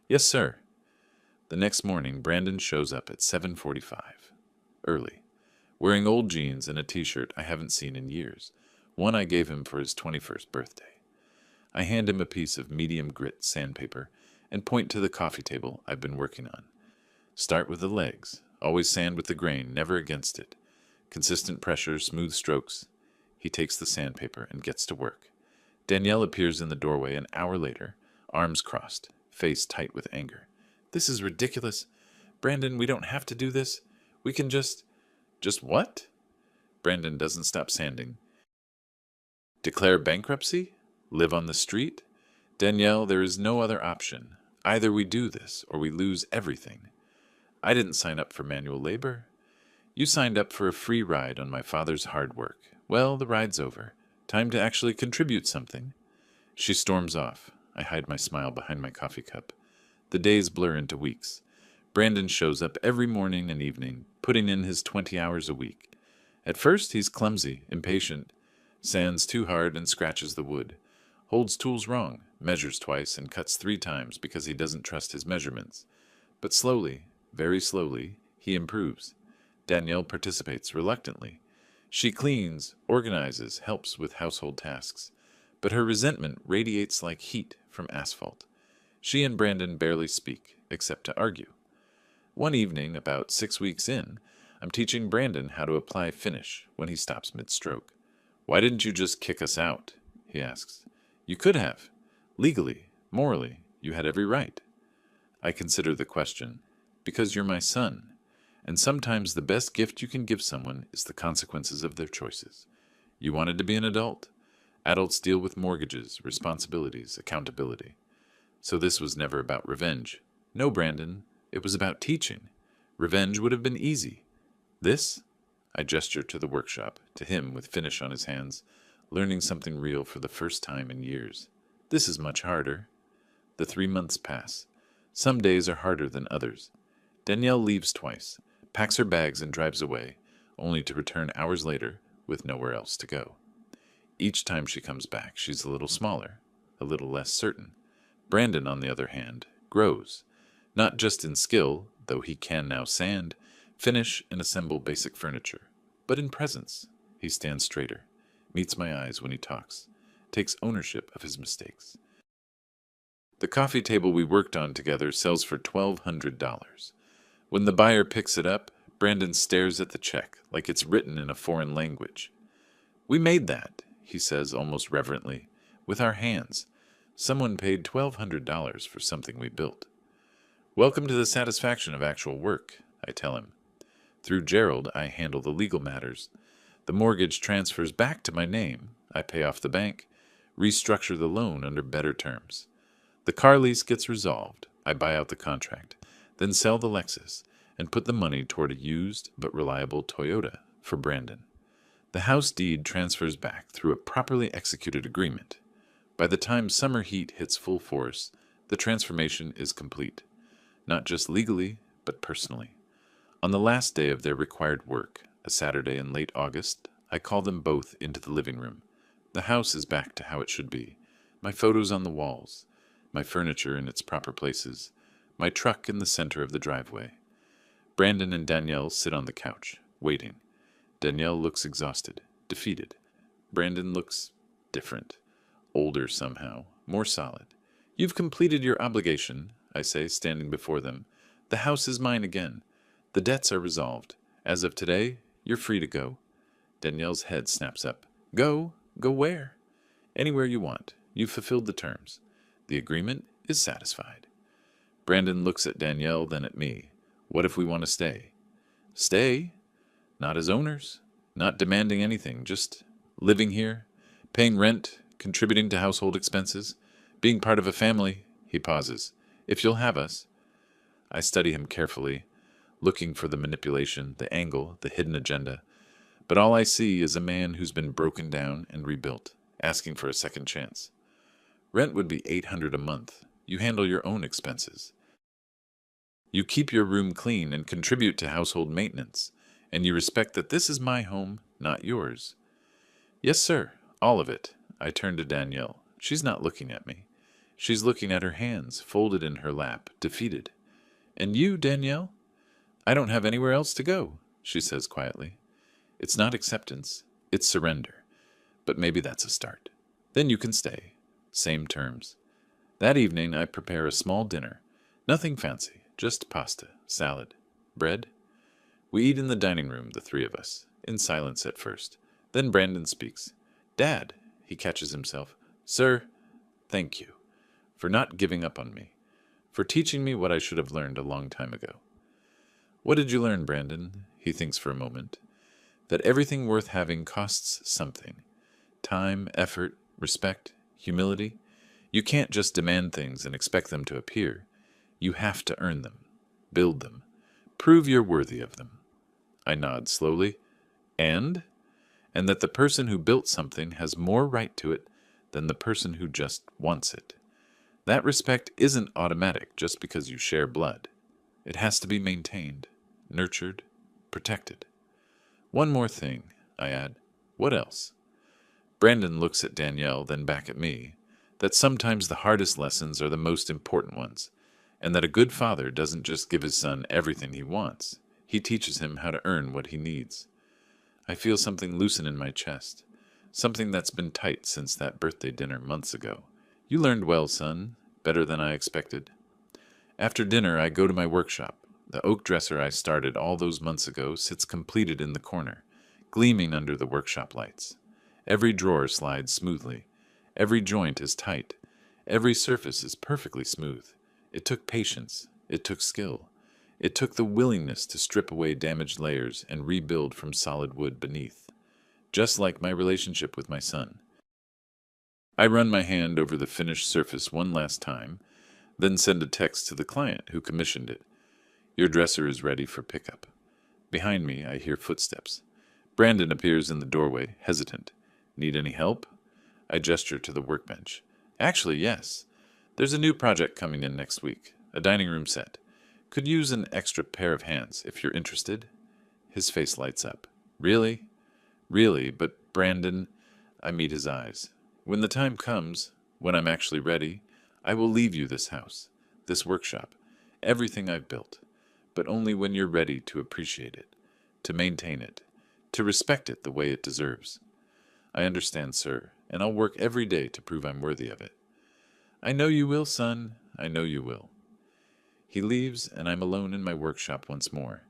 Yes, sir. The next morning, Brandon shows up at 7:45. Early. Wearing old jeans and a t-shirt I haven't seen in years. One I gave him for his 21st birthday. I hand him a piece of medium grit sandpaper and point to the coffee table I've been working on. Start with the legs. Always sand with the grain, never against it. Consistent pressure, smooth strokes. He takes the sandpaper and gets to work. Danielle appears in the doorway an hour later, arms crossed, face tight with anger. This is ridiculous. Brandon, we don't have to do this. We can just... Just what? Brandon doesn't stop sanding. Declare bankruptcy? Live on the street? Danielle, there is no other option. Either we do this or we lose everything. I didn't sign up for manual labor. You signed up for a free ride on my father's hard work. Well, the ride's over. Time to actually contribute something. She storms off. I hide my smile behind my coffee cup. The days blur into weeks. Brandon shows up every morning and evening, putting in his 20 hours a week. At first, he's clumsy, impatient, sands too hard and scratches the wood, holds tools wrong, measures twice and cuts 3 times because he doesn't trust his measurements. But slowly, very slowly, he improves. Danielle participates reluctantly. She cleans, organizes, helps with household tasks. But her resentment radiates like heat from asphalt. She and Brandon barely speak, except to argue. One evening, about 6 weeks in, I'm teaching Brandon how to apply finish when he stops mid-stroke. Why didn't you just kick us out? He asks. You could have. Legally, morally, you had every right. I consider the question. Because you're my son. And sometimes the best gift you can give someone is the consequences of their choices. You wanted to be an adult? Adults deal with mortgages, responsibilities, accountability. So this was never about revenge. No, Brandon, it was about teaching. Revenge would have been easy. This? I gesture to the workshop, to him with finish on his hands, learning something real for the first time in years. This is much harder. The 3 months pass. Some days are harder than others. Danielle leaves twice, packs her bags and drives away, only to return hours later with nowhere else to go. Each time she comes back, she's a little smaller, a little less certain. Brandon, on the other hand, grows, not just in skill, though he can now sand, finish and assemble basic furniture, but in presence. He stands straighter, meets my eyes when he talks, takes ownership of his mistakes. The coffee table we worked on together sells for $1,200. When the buyer picks it up, Brandon stares at the check like it's written in a foreign language. We made that, he says almost reverently, with our hands. Someone paid $1,200 for something we built. Welcome to the satisfaction of actual work, I tell him. Through Gerald, I handle the legal matters. The mortgage transfers back to my name. I pay off the bank, restructure the loan under better terms. The car lease gets resolved. I buy out the contract, then sell the Lexus, and put the money toward a used but reliable Toyota for Brandon. The house deed transfers back through a properly executed agreement. By the time summer heat hits full force, the transformation is complete. Not just legally, but personally. On the last day of their required work, a Saturday in late August, I call them both into the living room. The house is back to how it should be. My photos on the walls, my furniture in its proper places, my truck in the center of the driveway. Brandon and Danielle sit on the couch, waiting. Danielle looks exhausted, defeated. Brandon looks different, older somehow, more solid. You've completed your obligation, I say, standing before them. The house is mine again. The debts are resolved. As of today, you're free to go. Danielle's head snaps up. Go? Go where? Anywhere you want. You've fulfilled the terms. The agreement is satisfied. Brandon looks at Danielle, then at me. What if we want to stay? Stay? Not as owners, not demanding anything, just living here, paying rent, contributing to household expenses, being part of a family. He pauses. If you'll have us. I study him carefully, looking for the manipulation, the angle, the hidden agenda. But all I see is a man who's been broken down and rebuilt, asking for a second chance. Rent would be $800 a month. You handle your own expenses. You keep your room clean and contribute to household maintenance. And you respect that this is my home, not yours. Yes, sir, all of it. I turn to Danielle. She's not looking at me. She's looking at her hands, folded in her lap, defeated. And you, Danielle? I don't have anywhere else to go, she says quietly. It's not acceptance, it's surrender. But maybe that's a start. Then you can stay. Same terms. That evening I prepare a small dinner. Nothing fancy, just pasta, salad, bread. We eat in the dining room, the three of us, in silence at first. Then Brandon speaks. Dad, he catches himself. Sir, thank you for not giving up on me, for teaching me what I should have learned a long time ago. What did you learn, Brandon? He thinks for a moment. That everything worth having costs something. Time, effort, respect, humility. You can't just demand things and expect them to appear. You have to earn them, build them, prove you're worthy of them. I nod slowly. And that the person who built something has more right to it than the person who just wants it. That respect isn't automatic just because you share blood. It has to be maintained, nurtured, protected. One more thing, I add. What else? Brandon looks at Danielle, then back at me. That sometimes the hardest lessons are the most important ones, and that a good father doesn't just give his son everything he wants. He teaches him how to earn what he needs. I feel something loosen in my chest, something that's been tight since that birthday dinner months ago. You learned well, son, better than I expected. After dinner, I go to my workshop. The oak dresser I started all those months ago sits completed in the corner, gleaming under the workshop lights. Every drawer slides smoothly. Every joint is tight. Every surface is perfectly smooth. It took patience. It took skill. It took the willingness to strip away damaged layers and rebuild from solid wood beneath. Just like my relationship with my son. I run my hand over the finished surface one last time, then send a text to the client who commissioned it. Your dresser is ready for pickup. Behind me, I hear footsteps. Brandon appears in the doorway, hesitant. Need any help? I gesture to the workbench. Actually, yes. There's a new project coming in next week, a dining room set. Could use an extra pair of hands if you're interested. His face lights up. Really? Really, but Brandon, I meet his eyes. When the time comes, when I'm actually ready, I will leave you this house, this workshop, everything I've built, but only when you're ready to appreciate it, to maintain it, to respect it the way it deserves. I understand, sir, and I'll work every day to prove I'm worthy of it. I know you will, son. I know you will. He leaves, and I'm alone in my workshop once more,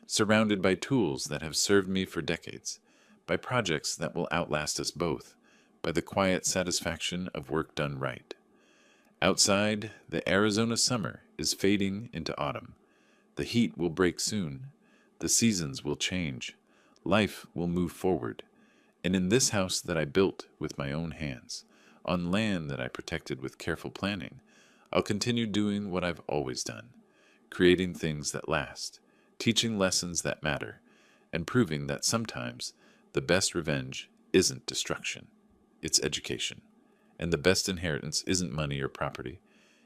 surrounded by tools that have served me for decades, by projects that will outlast us both, by the quiet satisfaction of work done right. Outside, the Arizona summer is fading into autumn. The heat will break soon. The seasons will change. Life will move forward. And in this house that I built with my own hands, on land that I protected with careful planning, I'll continue doing what I've always done, creating things that last, teaching lessons that matter, and proving that sometimes the best revenge isn't destruction, it's education. And the best inheritance isn't money or property,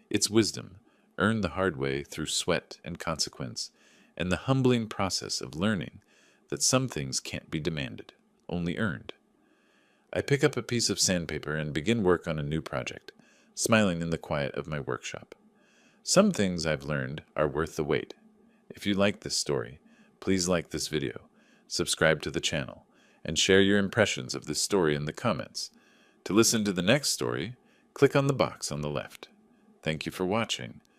it's wisdom, earned the hard way through sweat and consequence, and the humbling process of learning that some things can't be demanded, only earned. I pick up a piece of sandpaper and begin work on a new project, smiling in the quiet of my workshop. Some things I've learned are worth the wait. If you like this story, please like this video, subscribe to the channel, and share your impressions of this story in the comments. To listen to the next story, click on the box on the left. Thank you for watching,